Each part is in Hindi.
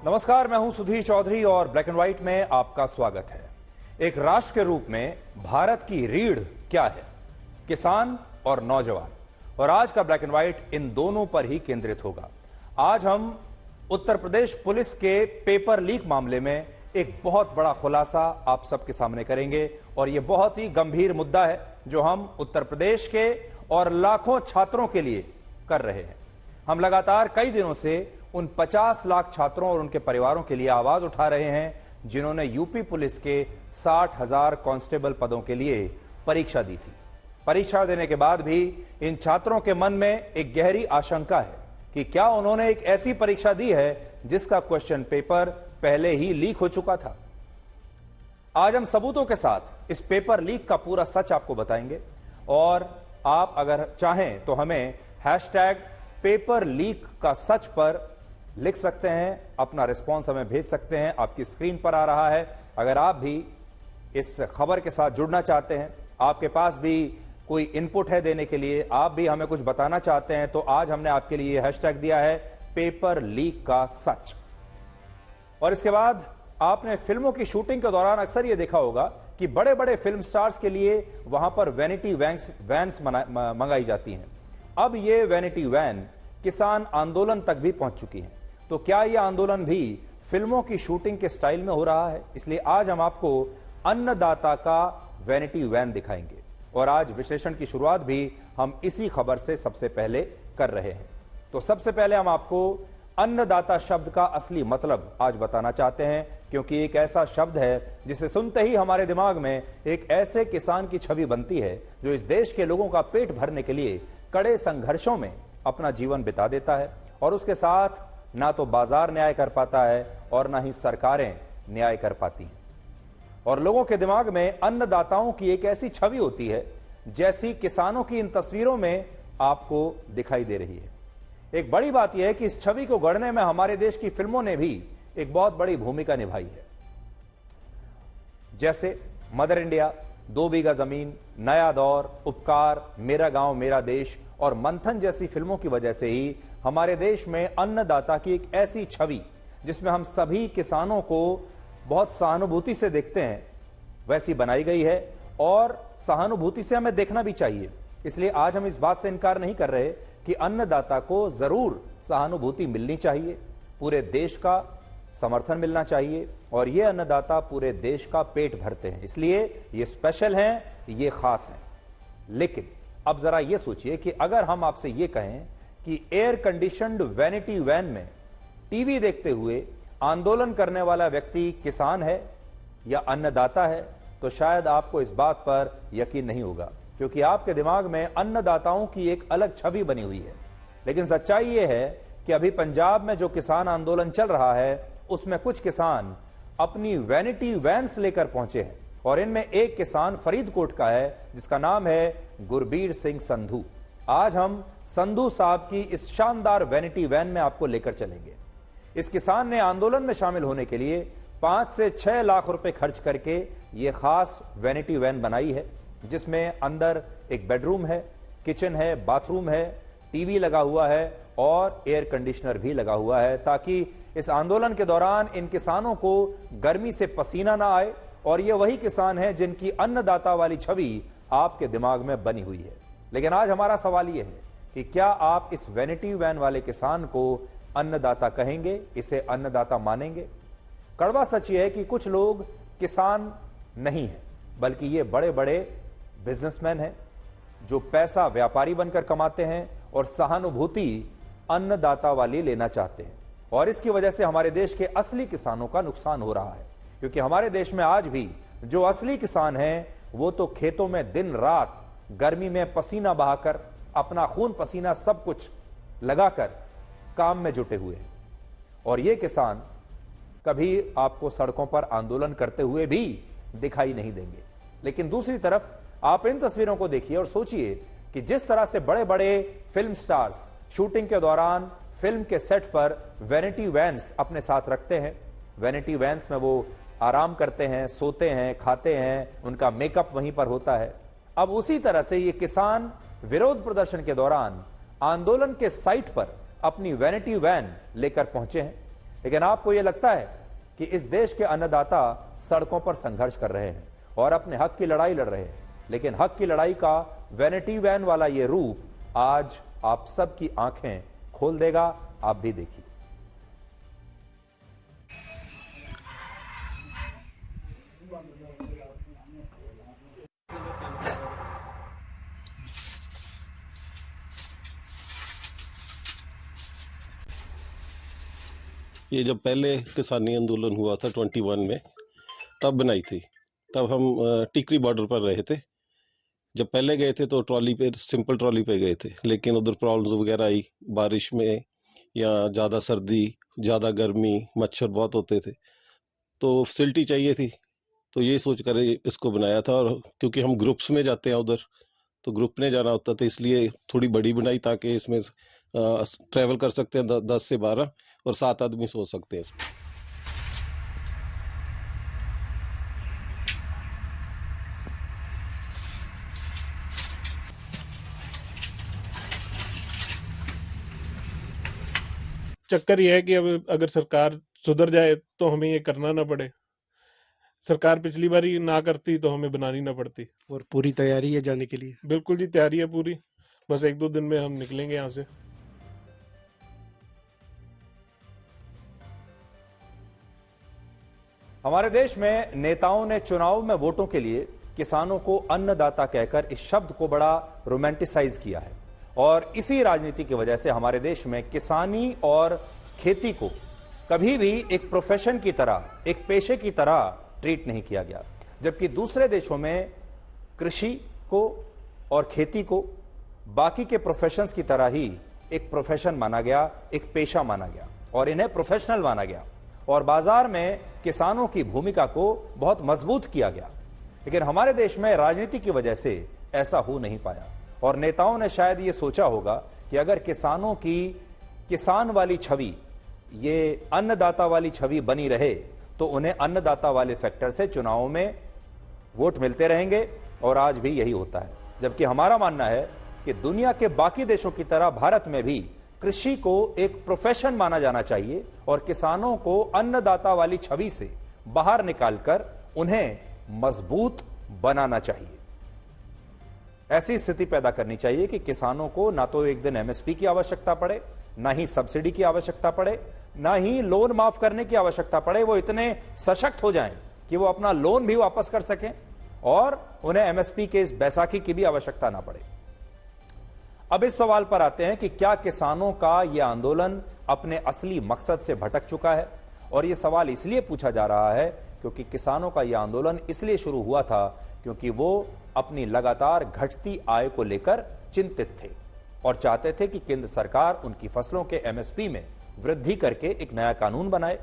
नमस्कार, मैं हूं सुधीर चौधरी और ब्लैक एंड व्हाइट में आपका स्वागत है। एक राष्ट्र के रूप में भारत की रीढ़ क्या है? किसान और नौजवान। और आज का ब्लैक एंड व्हाइट इन दोनों पर ही केंद्रित होगा। आज हम उत्तर प्रदेश पुलिस के पेपर लीक मामले में एक बहुत बड़ा खुलासा आप सबके सामने करेंगे और यह बहुत ही गंभीर मुद्दा है जो हम उत्तर प्रदेश के और लाखों छात्रों के लिए कर रहे हैं। हम लगातार कई दिनों से उन 50 लाख छात्रों और उनके परिवारों के लिए आवाज उठा रहे हैं जिन्होंने यूपी पुलिस के 60,000 कांस्टेबल पदों के लिए परीक्षा दी थी। परीक्षा देने के बाद भी इन छात्रों के मन में एक गहरी आशंका है कि क्या उन्होंने एक ऐसी परीक्षा दी है जिसका क्वेश्चन पेपर पहले ही लीक हो चुका था। आज हम सबूतों के साथ इस पेपर लीक का पूरा सच आपको बताएंगे और आप अगर चाहें तो हमें #पेपर लीक का सच पर लिख सकते हैं, अपना रिस्पॉन्स हमें भेज सकते हैं। आपकी स्क्रीन पर आ रहा है। अगर आप भी इस खबर के साथ जुड़ना चाहते हैं, आपके पास भी कोई इनपुट है देने के लिए, आप भी हमें कुछ बताना चाहते हैं, तो आज हमने आपके लिए हैशटैग दिया है पेपर लीक का सच। और इसके बाद आपने फिल्मों की शूटिंग के दौरान अक्सर यह देखा होगा कि बड़े बड़े फिल्म स्टार्स के लिए वहां पर वैनिटी वैन्स मंगाई जाती हैं। अब ये वैनिटी वैन किसान आंदोलन तक भी पहुंच चुकी है। तो क्या यह आंदोलन भी फिल्मों की शूटिंग के स्टाइल में हो रहा है? इसलिए आज हम आपको अन्नदाता का वैनिटी वैन दिखाएंगे और आज विश्लेषण की शुरुआत भी हम इसी खबर से सबसे पहले कर रहे हैं। तो सबसे पहले हम आपको अन्नदाता शब्द का असली मतलब आज बताना चाहते हैं, क्योंकि एक ऐसा शब्द है जिसे सुनते ही हमारे दिमाग में एक ऐसे किसान की छवि बनती है जो इस देश के लोगों का पेट भरने के लिए कड़े संघर्षों में अपना जीवन बिता देता है और उसके साथ ना तो बाजार न्याय कर पाता है और ना ही सरकारें न्याय कर पाती हैं। और लोगों के दिमाग में अन्नदाताओं की एक ऐसी छवि होती है जैसी किसानों की इन तस्वीरों में आपको दिखाई दे रही है। एक बड़ी बात यह है कि इस छवि को गढ़ने में हमारे देश की फिल्मों ने भी एक बहुत बड़ी भूमिका निभाई है। जैसे मदर इंडिया, 2 बीघा जमीन, नया दौर, उपकार, मेरा गांव मेरा देश और मंथन जैसी फिल्मों की वजह से ही हमारे देश में अन्नदाता की एक ऐसी छवि जिसमें हम सभी किसानों को बहुत सहानुभूति से देखते हैं वैसी बनाई गई है और सहानुभूति से हमें देखना भी चाहिए। इसलिए आज हम इस बात से इनकार नहीं कर रहे कि अन्नदाता को जरूर सहानुभूति मिलनी चाहिए, पूरे देश का समर्थन मिलना चाहिए और ये अन्नदाता पूरे देश का पेट भरते हैं, इसलिए ये स्पेशल हैं, ये खास हैं। लेकिन अब जरा ये सोचिए कि अगर हम आपसे ये कहें कि एयर कंडीशनड वैनिटी वैन में टीवी देखते हुए आंदोलन करने वाला व्यक्ति किसान है या अन्नदाता है, तो शायद आपको इस बात पर यकीन नहीं होगा, क्योंकि आपके दिमाग में अन्नदाताओं की एक अलग छवि बनी हुई है। लेकिन सच्चाई यह है कि अभी पंजाब में जो किसान आंदोलन चल रहा है उसमें कुछ किसान अपनी वैनिटी वैन्स लेकर पहुंचे हैं और इनमें एक किसान फरीदकोट का है जिसका नाम है गुरबीर सिंह संधू। आज हम संधू साहब की इस शानदार वैनिटी वैन में आपको लेकर चलेंगे। इस किसान ने आंदोलन में शामिल होने के लिए 5 से 6 लाख रुपए खर्च करके यह खास वैनिटी वैन बनाई है, जिसमें अंदर एक बेडरूम है, किचन है, बाथरूम है, टीवी लगा हुआ है और एयर कंडीशनर भी लगा हुआ है, ताकि इस आंदोलन के दौरान इन किसानों को गर्मी से पसीना ना आए। और ये वही किसान हैं जिनकी अन्नदाता वाली छवि आपके दिमाग में बनी हुई है। लेकिन आज हमारा सवाल यह है कि क्या आप इस वैनिटी वैन वाले किसान को अन्नदाता कहेंगे, इसे अन्नदाता मानेंगे? कड़वा सच यह है कि कुछ लोग किसान नहीं हैं, बल्कि ये बड़े बड़े बिजनेसमैन हैं जो पैसा व्यापारी बनकर कमाते हैं और सहानुभूति अन्नदाता वाली लेना चाहते हैं। और इसकी वजह से हमारे देश के असली किसानों का नुकसान हो रहा है, क्योंकि हमारे देश में आज भी जो असली किसान हैं वो तो खेतों में दिन रात गर्मी में पसीना बहाकर अपना खून पसीना सब कुछ लगाकर काम में जुटे हुए हैं। और ये किसान कभी आपको सड़कों पर आंदोलन करते हुए भी दिखाई नहीं देंगे। लेकिन दूसरी तरफ आप इन तस्वीरों को देखिए और सोचिए कि जिस तरह से बड़े बड़े फिल्म स्टार्स शूटिंग के दौरान फिल्म के सेट पर वैनिटी वैन्स अपने साथ रखते हैं। वैनिटी वैन्स में वो आराम करते हैं, सोते हैं, खाते हैं, उनका मेकअप वहीं पर होता है। अब उसी तरह से ये किसान विरोध प्रदर्शन के दौरान आंदोलन के साइट पर अपनी वैनिटी वैन लेकर पहुंचे हैं। लेकिन आपको यह लगता है कि इस देश के अन्नदाता सड़कों पर संघर्ष कर रहे हैं और अपने हक की लड़ाई लड़ रहे हैं, लेकिन हक की लड़ाई का वैनिटी वैन वाला यह रूप आज आप सबकी आंखें खोल देगा। आप भी देखिए। ये जब पहले किसानी आंदोलन हुआ था 21 में, तब बनाई थी। तब हम टिकरी बॉर्डर पर रहे थे। जब पहले गए थे तो ट्रॉली पे, सिंपल ट्रॉली पे गए थे, लेकिन उधर प्रॉब्लम्स वगैरह आई, बारिश में या ज़्यादा सर्दी, ज़्यादा गर्मी, मच्छर बहुत होते थे, तो फैसिलिटी चाहिए थी। तो ये सोच कर इसको बनाया था। और क्योंकि हम ग्रुप्स में जाते हैं उधर, तो ग्रुप में जाना होता था, इसलिए थोड़ी बड़ी बनाई ताकि इसमें ट्रैवल कर सकते हैं 10 से 12 और 7 आदमी सो सकते हैं इसमें। चक्कर यह है कि अब अगर सरकार सुधर जाए तो हमें ये करना ना पड़े। सरकार पिछली बार ही ना करती तो हमें बनानी ना पड़ती। और पूरी तैयारी है जाने के लिए? बिल्कुल जी, तैयारी है पूरी। बस 1-2 दिन में हम निकलेंगे यहाँ से। हमारे देश में नेताओं ने चुनाव में वोटों के लिए किसानों को अन्नदाता कहकर इस शब्द को बड़ा रोमांटिसाइज किया है और इसी राजनीति की वजह से हमारे देश में किसानी और खेती को कभी भी एक प्रोफेशन की तरह, एक पेशे की तरह ट्रीट नहीं किया गया, जबकि दूसरे देशों में कृषि को और खेती को बाकी के प्रोफेशंस की तरह ही एक प्रोफेशन माना गया, एक पेशा माना गया और इन्हें प्रोफेशनल माना गया और बाजार में किसानों की भूमिका को बहुत मजबूत किया गया। लेकिन हमारे देश में राजनीति की वजह से ऐसा हो नहीं पाया और नेताओं ने शायद ये सोचा होगा कि अगर किसानों की किसान वाली छवि, ये अन्नदाता वाली छवि बनी रहे तो उन्हें अन्नदाता वाले फैक्टर से चुनावों में वोट मिलते रहेंगे और आज भी यही होता है। जबकि हमारा मानना है कि दुनिया के बाकी देशों की तरह भारत में भी कृषि को एक प्रोफेशन माना जाना चाहिए और किसानों को अन्नदाता वाली छवि से बाहर निकालकर उन्हें मजबूत बनाना चाहिए। ऐसी स्थिति पैदा करनी चाहिए कि किसानों को ना तो एक दिन एमएसपी की आवश्यकता पड़े, ना ही सब्सिडी की आवश्यकता पड़े, ना ही लोन माफ करने की आवश्यकता पड़े। वो इतने सशक्त हो जाएं कि वो अपना लोन भी वापस कर सकें और उन्हें एमएसपी के इस बैसाखी की भी आवश्यकता ना पड़े। अब इस सवाल पर आते हैं कि क्या किसानों का यह आंदोलन अपने असली मकसद से भटक चुका है? और यह सवाल इसलिए पूछा जा रहा है क्योंकि किसानों का यह आंदोलन इसलिए शुरू हुआ था क्योंकि वो अपनी लगातार घटती आय को लेकर चिंतित थे और चाहते थे कि केंद्र सरकार उनकी फसलों के एमएसपी में वृद्धि करके एक नया कानून बनाए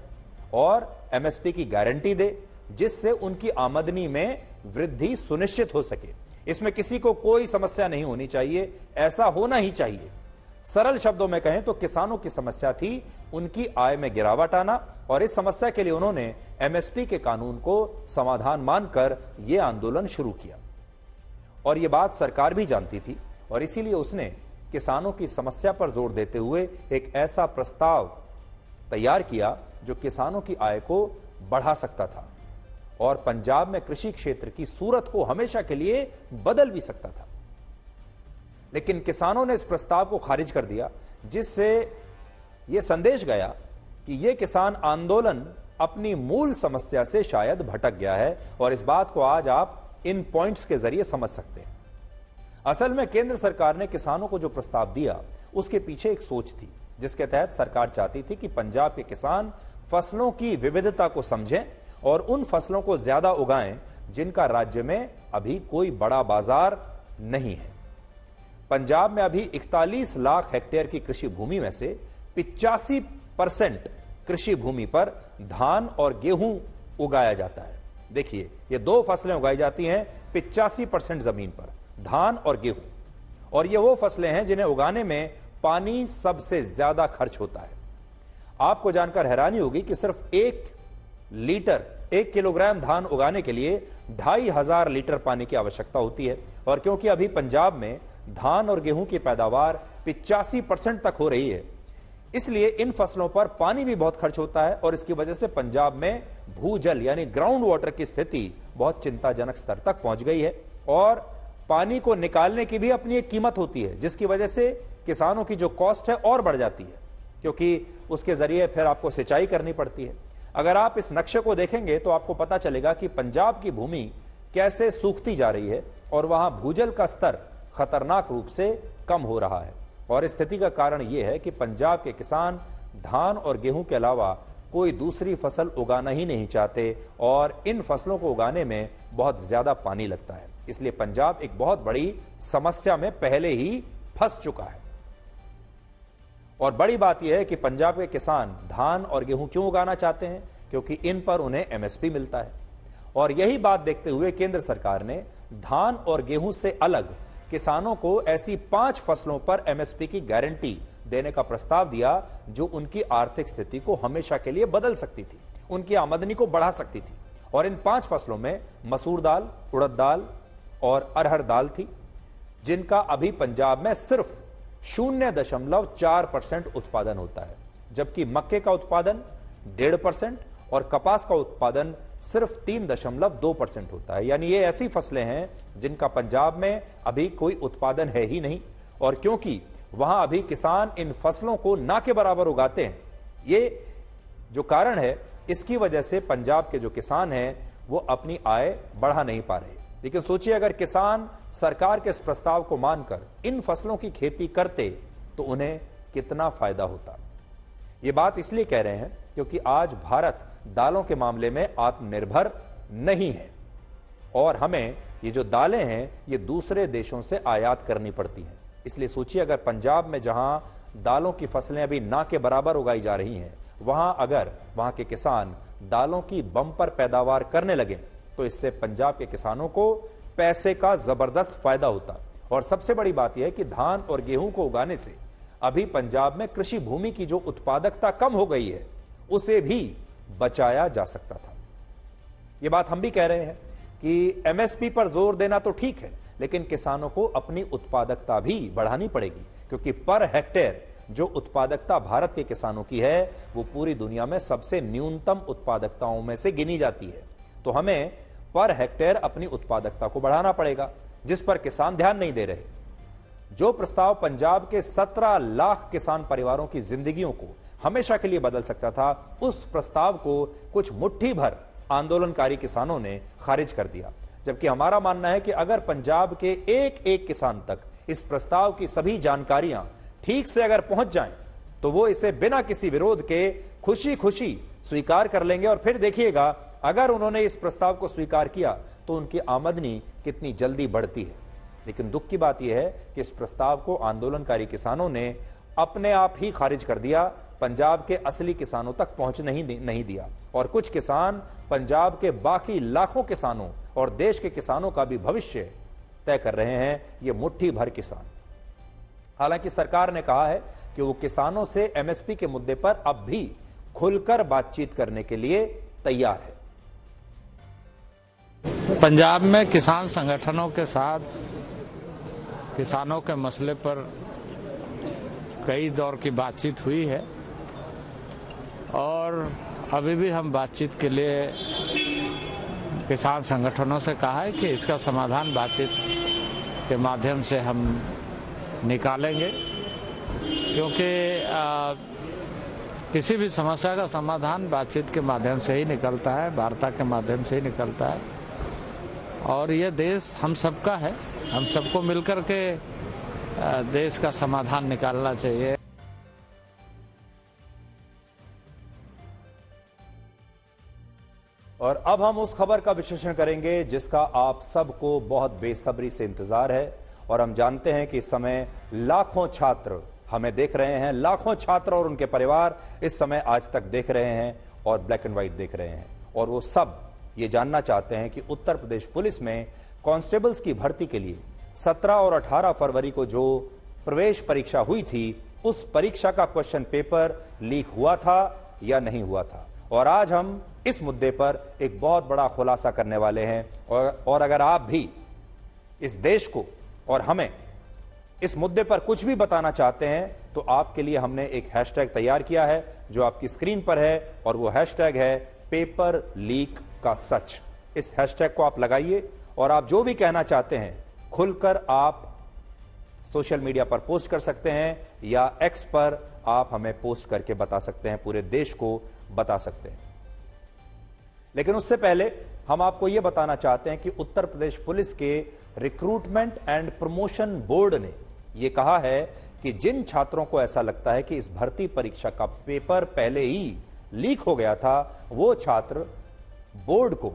और एमएसपी की गारंटी दे, जिससे उनकी आमदनी में वृद्धि सुनिश्चित हो सके। इसमें किसी को कोई समस्या नहीं होनी चाहिए, ऐसा होना ही चाहिए। सरल शब्दों में कहें तो किसानों की समस्या थी उनकी आय में गिरावट आना और इस समस्या के लिए उन्होंने एमएसपी के कानून को समाधान मानकर यह आंदोलन शुरू किया और यह बात सरकार भी जानती थी और इसीलिए उसने किसानों की समस्या पर जोर देते हुए एक ऐसा प्रस्ताव तैयार किया जो किसानों की आय को बढ़ा सकता था और पंजाब में कृषि क्षेत्र की सूरत को हमेशा के लिए बदल भी सकता था। लेकिन किसानों ने इस प्रस्ताव को खारिज कर दिया, जिससे यह संदेश गया कि यह किसान आंदोलन अपनी मूल समस्या से शायद भटक गया है और इस बात को आज आप इन पॉइंट्स के जरिए समझ सकते हैं। असल में केंद्र सरकार ने किसानों को जो प्रस्ताव दिया उसके पीछे एक सोच थी, जिसके तहत सरकार चाहती थी कि पंजाब के किसान फसलों की विविधता को समझें और उन फसलों को ज्यादा उगाएं जिनका राज्य में अभी कोई बड़ा बाजार नहीं है। पंजाब में अभी 41 लाख हेक्टेयर की कृषि भूमि में से 85% कृषि भूमि पर धान और गेहूं उगाया जाता है। देखिए, ये दो फसलें उगाई जाती हैं 85% जमीन पर, धान और गेहूं, और ये वो फसलें हैं जिन्हें उगाने में पानी सबसे ज्यादा खर्च होता है। आपको जानकर हैरानी होगी कि सिर्फ 1 किलोग्राम धान उगाने के लिए 2500 लीटर पानी की आवश्यकता होती है और क्योंकि अभी पंजाब में धान और गेहूं की पैदावार 85% तक हो रही है, इसलिए इन फसलों पर पानी भी बहुत खर्च होता है और इसकी वजह से पंजाब में भूजल यानी ग्राउंड वाटर की स्थिति बहुत चिंताजनक स्तर तक पहुंच गई है और पानी को निकालने की भी अपनी एक कीमत होती है, जिसकी वजह से किसानों की जो कॉस्ट है और बढ़ जाती है, क्योंकि उसके जरिए फिर आपको सिंचाई करनी पड़ती है। अगर आप इस नक्शे को देखेंगे तो आपको पता चलेगा कि पंजाब की भूमि कैसे सूखती जा रही है और वहां भूजल का स्तर खतरनाक रूप से कम हो रहा है। और इस स्थिति का कारण यह है कि पंजाब के किसान धान और गेहूं के अलावा कोई दूसरी फसल उगाना ही नहीं चाहते और इन फसलों को उगाने में बहुत ज्यादा पानी लगता है। इसलिए पंजाब एक बहुत बड़ी समस्या में पहले ही फंस चुका है। और बड़ी बात यह है कि पंजाब के किसान धान और गेहूं क्यों उगाना चाहते हैं? क्योंकि इन पर उन्हें एमएसपी मिलता है। और यही बात देखते हुए केंद्र सरकार ने धान और गेहूं से अलग किसानों को ऐसी 5 फसलों पर एमएसपी की गारंटी देने का प्रस्ताव दिया जो उनकी आर्थिक स्थिति को हमेशा के लिए बदल सकती थी, उनकी आमदनी को बढ़ा सकती थी। और इन 5 फसलों में मसूर दाल, उड़द दाल और अरहर दाल थी, जिनका अभी पंजाब में सिर्फ 0.4% उत्पादन होता है, जबकि मक्के का उत्पादन 1.5% और कपास का उत्पादन सिर्फ 3.2% होता है। यानी ये ऐसी फसलें हैं जिनका पंजाब में अभी कोई उत्पादन है ही नहीं। और क्योंकि वहां अभी किसान इन फसलों को ना के बराबर उगाते हैं, ये जो कारण है, इसकी वजह से पंजाब के जो किसान हैं वो अपनी आय बढ़ा नहीं पा रहे। लेकिन सोचिए, अगर किसान सरकार के इस प्रस्ताव को मानकर इन फसलों की खेती करते तो उन्हें कितना फायदा होता। ये बात इसलिए कह रहे हैं क्योंकि आज भारत दालों के मामले में आत्मनिर्भर नहीं है और हमें ये जो दालें हैं ये दूसरे देशों से आयात करनी पड़ती हैं। इसलिए सोचिए, अगर पंजाब में जहां दालों की फसलें अभी ना के बराबर उगाई जा रही हैं, वहां अगर वहां के किसान दालों की बम्पर पैदावार करने लगे तो इससे पंजाब के किसानों को पैसे का जबरदस्त फायदा होता। और सबसे बड़ी बात यह है कि धान और गेहूं को उगाने से अभी पंजाब में कृषि भूमि की जो उत्पादकता कम हो गई है उसे भी बचाया जा सकता था। यह बात हम भी कह रहे हैं कि एमएसपी पर जोर देना तो ठीक है, लेकिन किसानों को अपनी उत्पादकता भी बढ़ानी पड़ेगी, क्योंकि पर हेक्टेयर जो उत्पादकता भारत के किसानों की है वो पूरी दुनिया में सबसे न्यूनतम उत्पादकताओं में से गिनी जाती है। तो हमें पर हेक्टेयर अपनी उत्पादकता को बढ़ाना पड़ेगा, जिस पर किसान ध्यान नहीं दे रहे। जो प्रस्ताव पंजाब के 17 लाख किसान परिवारों की जिंदगियों को हमेशा के लिए बदल सकता था, उस प्रस्ताव को कुछ मुट्ठी भर आंदोलनकारी किसानों ने खारिज कर दिया। जबकि हमारा मानना है कि अगर पंजाब के एक एक किसान तक इस प्रस्ताव की सभी जानकारियां ठीक से अगर पहुंच जाएं, तो वो इसे बिना किसी विरोध के खुशी खुशी स्वीकार कर लेंगे। और फिर देखिएगा, अगर उन्होंने इस प्रस्ताव को स्वीकार किया तो उनकी आमदनी कितनी जल्दी बढ़ती है। लेकिन दुख की बात यह है कि इस प्रस्ताव को आंदोलनकारी किसानों ने अपने आप ही खारिज कर दिया, पंजाब के असली किसानों तक पहुंच नहीं दिया। और कुछ किसान पंजाब के बाकी लाखों किसानों और देश के किसानों का भी भविष्य तय कर रहे हैं, ये मुट्ठी भर किसान। हालांकि सरकार ने कहा है कि वो किसानों से एमएसपी के मुद्दे पर अब भी खुलकर बातचीत करने के लिए तैयार है। पंजाब में किसान संगठनों के साथ किसानों के मसले पर कई दौर की बातचीत हुई है और अभी भी हम बातचीत के लिए किसान संगठनों से कहा है कि इसका समाधान बातचीत के माध्यम से हम निकालेंगे, क्योंकि किसी भी समस्या का समाधान बातचीत के माध्यम से ही निकलता है, वार्ता के माध्यम से ही निकलता है। और यह देश हम सबका है, हम सबको मिलकर के देश का समाधान निकालना चाहिए। और अब हम उस खबर का विश्लेषण करेंगे जिसका आप सबको बहुत बेसब्री से इंतजार है। और हम जानते हैं कि इस समय लाखों छात्र हमें देख रहे हैं, लाखों छात्र और उनके परिवार इस समय आज तक देख रहे हैं और ब्लैक एंड व्हाइट देख रहे हैं। और वो सब ये जानना चाहते हैं कि उत्तर प्रदेश पुलिस में कांस्टेबल्स की भर्ती के लिए 17 और 18 फरवरी को जो प्रवेश परीक्षा हुई थी, उस परीक्षा का क्वेश्चन पेपर लीक हुआ था या नहीं हुआ था। और आज हम इस मुद्दे पर एक बहुत बड़ा खुलासा करने वाले हैं। और अगर आप भी इस देश को और हमें इस मुद्दे पर कुछ भी बताना चाहते हैं तो आपके लिए हमने एक हैशटैग तैयार किया है जो आपकी स्क्रीन पर है, और वो हैशटैग है पेपर लीक का सच। इस हैशटैग को आप लगाइए और आप जो भी कहना चाहते हैं खुलकर आप सोशल मीडिया पर पोस्ट कर सकते हैं, या एक्स पर आप हमें पोस्ट करके बता सकते हैं, पूरे देश को बता सकते हैं। लेकिन उससे पहले हम आपको यह बताना चाहते हैं कि उत्तर प्रदेश पुलिस के रिक्रूटमेंट एंड प्रमोशन बोर्ड ने यह कहा है कि जिन छात्रों को ऐसा लगता है कि इस भर्ती परीक्षा का पेपर पहले ही लीक हो गया था, वो छात्र बोर्ड को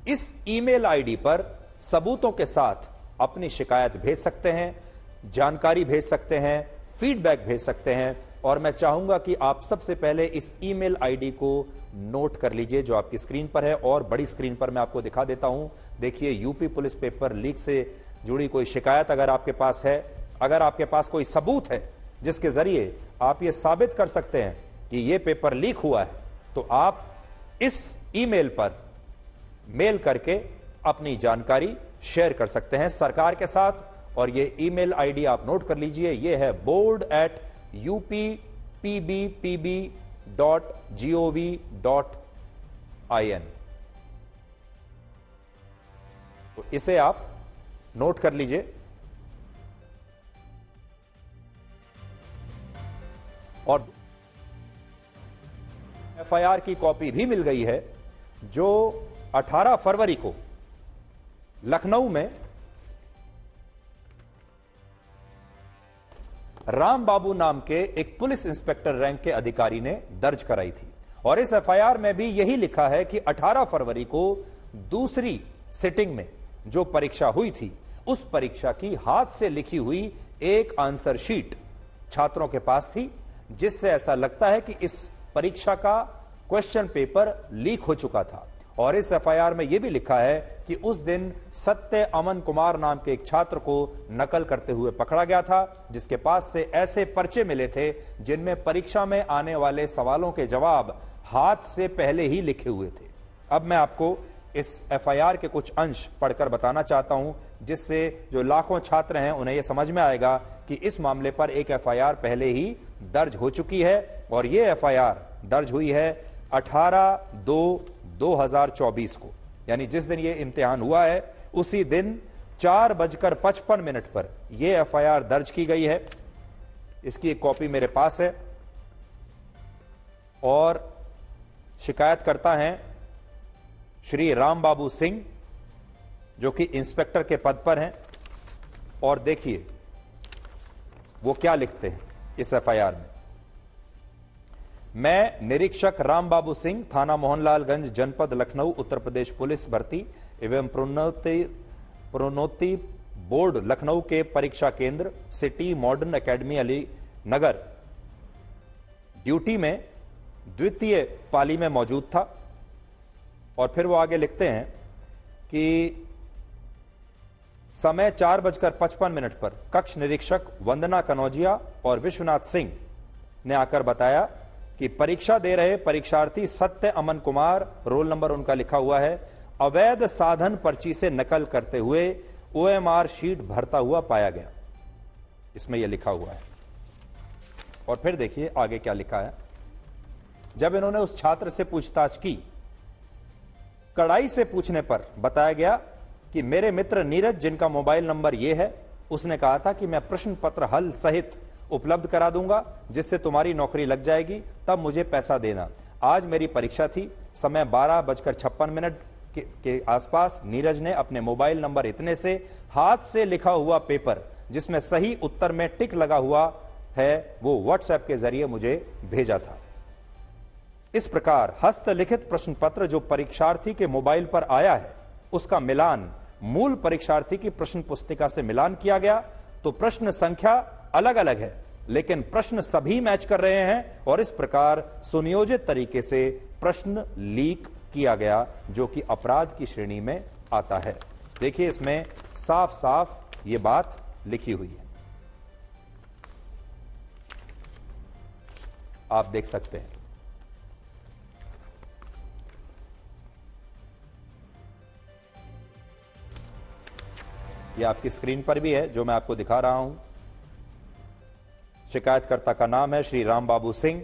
इस ईमेल आईडी पर सबूतों के साथ अपनी शिकायत भेज सकते हैं, जानकारी भेज सकते हैं, फीडबैक भेज सकते हैं। और मैं चाहूंगा कि आप सबसे पहले इस ईमेल आईडी को नोट कर लीजिए जो आपकी स्क्रीन पर है, और बड़ी स्क्रीन पर मैं आपको दिखा देता हूं। देखिए, यूपी पुलिस पेपर लीक से जुड़ी कोई शिकायत अगर आपके पास है, अगर आपके पास कोई सबूत है जिसके जरिए आप ये साबित कर सकते हैं कि ये पेपर लीक हुआ है, तो आप इस ईमेल पर मेल करके अपनी जानकारी शेयर कर सकते हैं सरकार के साथ। और ये ईमेल आईडी आप नोट कर लीजिए, ये है board@uppb.gov.in। तो इसे आप नोट कर लीजिए। और एफआईआर की कॉपी भी मिल गई है जो 18 फरवरी को लखनऊ में राम बाबू नाम के एक पुलिस इंस्पेक्टर रैंक के अधिकारी ने दर्ज कराई थी। और इस एफआईआर में भी यही लिखा है कि 18 फरवरी को दूसरी सिटिंग में जो परीक्षा हुई थी, उस परीक्षा की हाथ से लिखी हुई एक आंसर शीट छात्रों के पास थी, जिससे ऐसा लगता है कि इस परीक्षा का क्वेश्चन पेपर लीक हो चुका था। और इस एफआईआर में यह भी लिखा है कि उस दिन सत्य अमन कुमार नाम के एक छात्र को नकल करते हुए पकड़ा गया था, जिसके पास से ऐसे पर्चे मिले थे जिनमें परीक्षा में आने वाले सवालों के जवाब हाथ से पहले ही लिखे हुए थे। अब मैं आपको इस एफआईआर के कुछ अंश पढ़कर बताना चाहता हूं, जिससे जो लाखों छात्र हैं उन्हें यह समझ में आएगा कि इस मामले पर एक एफआईआर पहले ही दर्ज हो चुकी है। और यह एफआईआर दर्ज हुई है 18/2/2024 को, यानी जिस दिन यह इम्तिहान हुआ है उसी दिन 4:55 पर यह एफआईआर दर्ज की गई है। इसकी एक कॉपी मेरे पास है। और शिकायतकर्ता हैं श्री राम बाबू सिंह, जो कि इंस्पेक्टर के पद पर हैं। और देखिए वो क्या लिखते हैं इस एफआईआर में। मैं निरीक्षक राम बाबू सिंह, थाना मोहनलालगंज, जनपद लखनऊ, उत्तर प्रदेश पुलिस भर्ती एवं प्रोन्नति बोर्ड लखनऊ के परीक्षा केंद्र city modern academy Ali Nagar duty में द्वितीय पाली में मौजूद था। और फिर वो आगे लिखते हैं कि समय 4:55 पर कक्ष निरीक्षक वंदना कनौजिया और विश्वनाथ सिंह ने आकर बताया कि परीक्षा दे रहे परीक्षार्थी सत्य अमन कुमार, रोल नंबर उनका लिखा हुआ है, अवैध साधन पर्ची से नकल करते हुए ओएमआर शीट भरता हुआ पाया गया। इसमें यह लिखा हुआ है। और फिर देखिए आगे क्या लिखा है। जब इन्होंने उस छात्र से पूछताछ की, कड़ाई से पूछने पर बताया गया कि मेरे मित्र नीरज, जिनका मोबाइल नंबर यह है, उसने कहा था कि मैं प्रश्न पत्र हल सहित उपलब्ध करा दूंगा, जिससे तुम्हारी नौकरी लग जाएगी, तब मुझे पैसा देना। आज मेरी परीक्षा थी। समय 12:56 के आसपास नीरज ने अपने मोबाइल नंबर इतने से हाथ से लिखा हुआ पेपर, जिसमें सही उत्तर में टिक लगा हुआ है, वो व्हाट्सएप के जरिए मुझे भेजा था। इस प्रकार हस्तलिखित प्रश्न पत्र जो परीक्षार्थी के मोबाइल पर आया है, उसका मिलान मूल परीक्षार्थी की प्रश्न पुस्तिका से मिलान किया गया, तो प्रश्न संख्या अलग अलग है, लेकिन प्रश्न सभी मैच कर रहे हैं। और इस प्रकार सुनियोजित तरीके से प्रश्न लीक किया गया, जो कि अपराध की श्रेणी में आता है। देखिए इसमें साफ साफ ये बात लिखी हुई है, आप देख सकते हैं। यह आपकी स्क्रीन पर भी है जो मैं आपको दिखा रहा हूं। शिकायतकर्ता का नाम है श्री राम बाबू सिंह।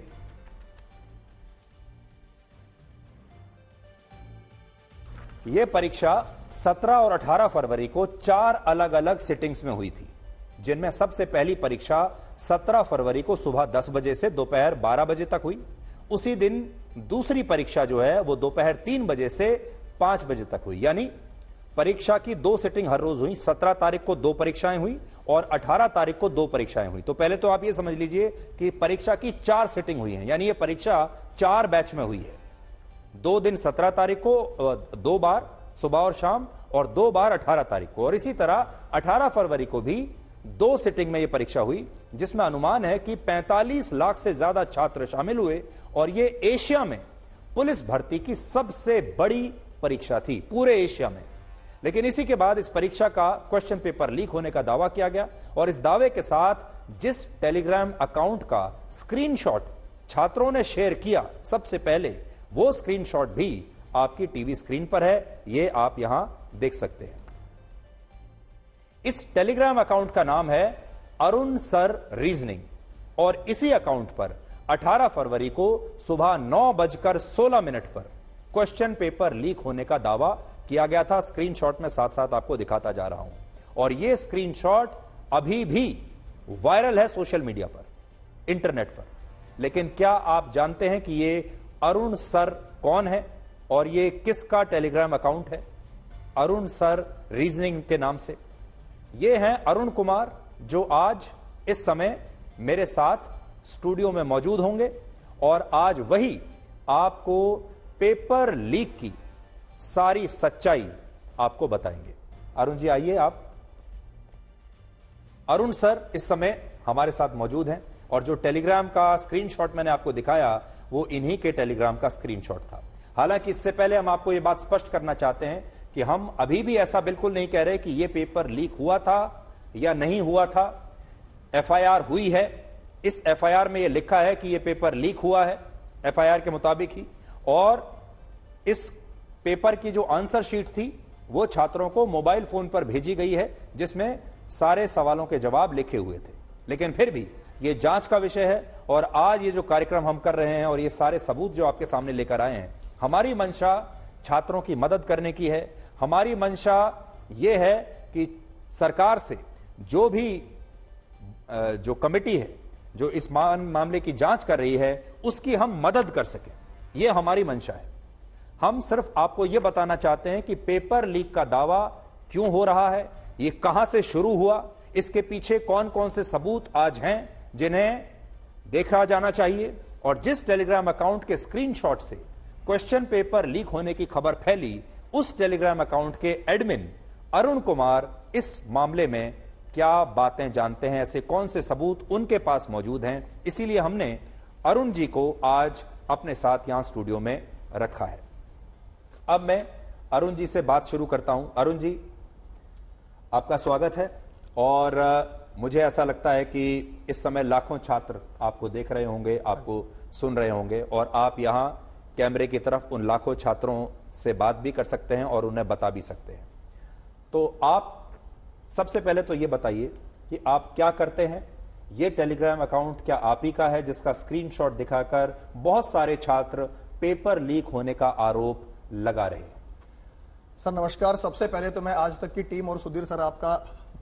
यह परीक्षा 17 और 18 फरवरी को 4 अलग अलग सिटिंग्स में हुई थी, जिनमें सबसे पहली परीक्षा 17 फरवरी को सुबह 10 बजे से दोपहर 12 बजे तक हुई। उसी दिन दूसरी परीक्षा जो है वो दोपहर 3 बजे से 5 बजे तक हुई। यानी परीक्षा की 2 सिटिंग हर रोज हुई। 17 तारीख को 2 परीक्षाएं हुई और 18 तारीख को 2 परीक्षाएं हुई। तो पहले तो आप ये समझ लीजिए कि परीक्षा की 4 सिटिंग हुई हैं, यानी ये परीक्षा 4 बैच में हुई है। 2 दिन 17 तारीख को 2 बार सुबह और शाम, और 2 बार 18 तारीख को, और इसी तरह 18 फरवरी को भी 2 सिटिंग में यह परीक्षा हुई, जिसमें अनुमान है कि 45 लाख से ज्यादा छात्र शामिल हुए और यह एशिया में पुलिस भर्ती की सबसे बड़ी परीक्षा थी, पूरे एशिया में। लेकिन इसी के बाद इस परीक्षा का क्वेश्चन पेपर लीक होने का दावा किया गया, और इस दावे के साथ जिस टेलीग्राम अकाउंट का स्क्रीनशॉट छात्रों ने शेयर किया सबसे पहले, वो स्क्रीनशॉट भी आपकी टीवी स्क्रीन पर है, ये आप यहां देख सकते हैं। इस टेलीग्राम अकाउंट का नाम है अरुण सर रीजनिंग, और इसी अकाउंट पर 18 फरवरी को सुबह 9:16 पर क्वेश्चन पेपर लीक होने का दावा किया गया था। स्क्रीनशॉट में साथ साथ आपको दिखाता जा रहा हूं, और यह स्क्रीनशॉट अभी भी वायरल है सोशल मीडिया पर, इंटरनेट पर। लेकिन क्या आप जानते हैं कि यह अरुण सर कौन है और यह किसका टेलीग्राम अकाउंट है? अरुण सर रीजनिंग के नाम से ये हैं अरुण कुमार, जो आज इस समय मेरे साथ स्टूडियो में मौजूद होंगे और आज वही आपको पेपर लीक की सारी सच्चाई आपको बताएंगे। अरुण जी आइए आप। अरुण सर इस समय हमारे साथ मौजूद हैं, और जो टेलीग्राम का स्क्रीनशॉट मैंने आपको दिखाया वो इन्हीं के टेलीग्राम का स्क्रीनशॉट था। हालांकि इससे पहले हम आपको यह बात स्पष्ट करना चाहते हैं कि हम अभी भी ऐसा बिल्कुल नहीं कह रहे कि यह पेपर लीक हुआ था या नहीं हुआ था। एफआईआर हुई है, इस एफआईआर में यह लिखा है कि यह पेपर लीक हुआ है एफआईआर के मुताबिक ही, और इस पेपर की जो आंसर शीट थी वो छात्रों को मोबाइल फोन पर भेजी गई है, जिसमें सारे सवालों के जवाब लिखे हुए थे। लेकिन फिर भी ये जांच का विषय है, और आज ये जो कार्यक्रम हम कर रहे हैं और ये सारे सबूत जो आपके सामने लेकर आए हैं, हमारी मंशा छात्रों की मदद करने की है। हमारी मंशा ये है कि सरकार से जो भी जो कमेटी है जो इस मामले की जांच कर रही है, उसकी हम मदद कर सकें, ये हमारी मंशा है। हम सिर्फ आपको यह बताना चाहते हैं कि पेपर लीक का दावा क्यों हो रहा है, ये कहां से शुरू हुआ, इसके पीछे कौन कौन से सबूत आज हैं जिन्हें देखा जाना चाहिए, और जिस टेलीग्राम अकाउंट के स्क्रीनशॉट से क्वेश्चन पेपर लीक होने की खबर फैली, उस टेलीग्राम अकाउंट के एडमिन अरुण कुमार इस मामले में क्या बातें जानते हैं, ऐसे कौन से सबूत उनके पास मौजूद हैं। इसीलिए हमने अरुण जी को आज अपने साथ यहां स्टूडियो में रखा है। अब मैं अरुण जी से बात शुरू करता हूं। अरुण जी, आपका स्वागत है, और मुझे ऐसा लगता है कि इस समय लाखों छात्र आपको देख रहे होंगे, आपको सुन रहे होंगे, और आप यहां कैमरे की तरफ उन लाखों छात्रों से बात भी कर सकते हैं और उन्हें बता भी सकते हैं। तो आप सबसे पहले तो ये बताइए कि आप क्या करते हैं, ये टेलीग्राम अकाउंट क्या आप ही का है जिसका स्क्रीनशॉट दिखाकर बहुत सारे छात्र पेपर लीक होने का आरोप लगा रहे हैं? सर नमस्कार। सबसे पहले तो मैं आज तक की टीम और सुधीर सर आपका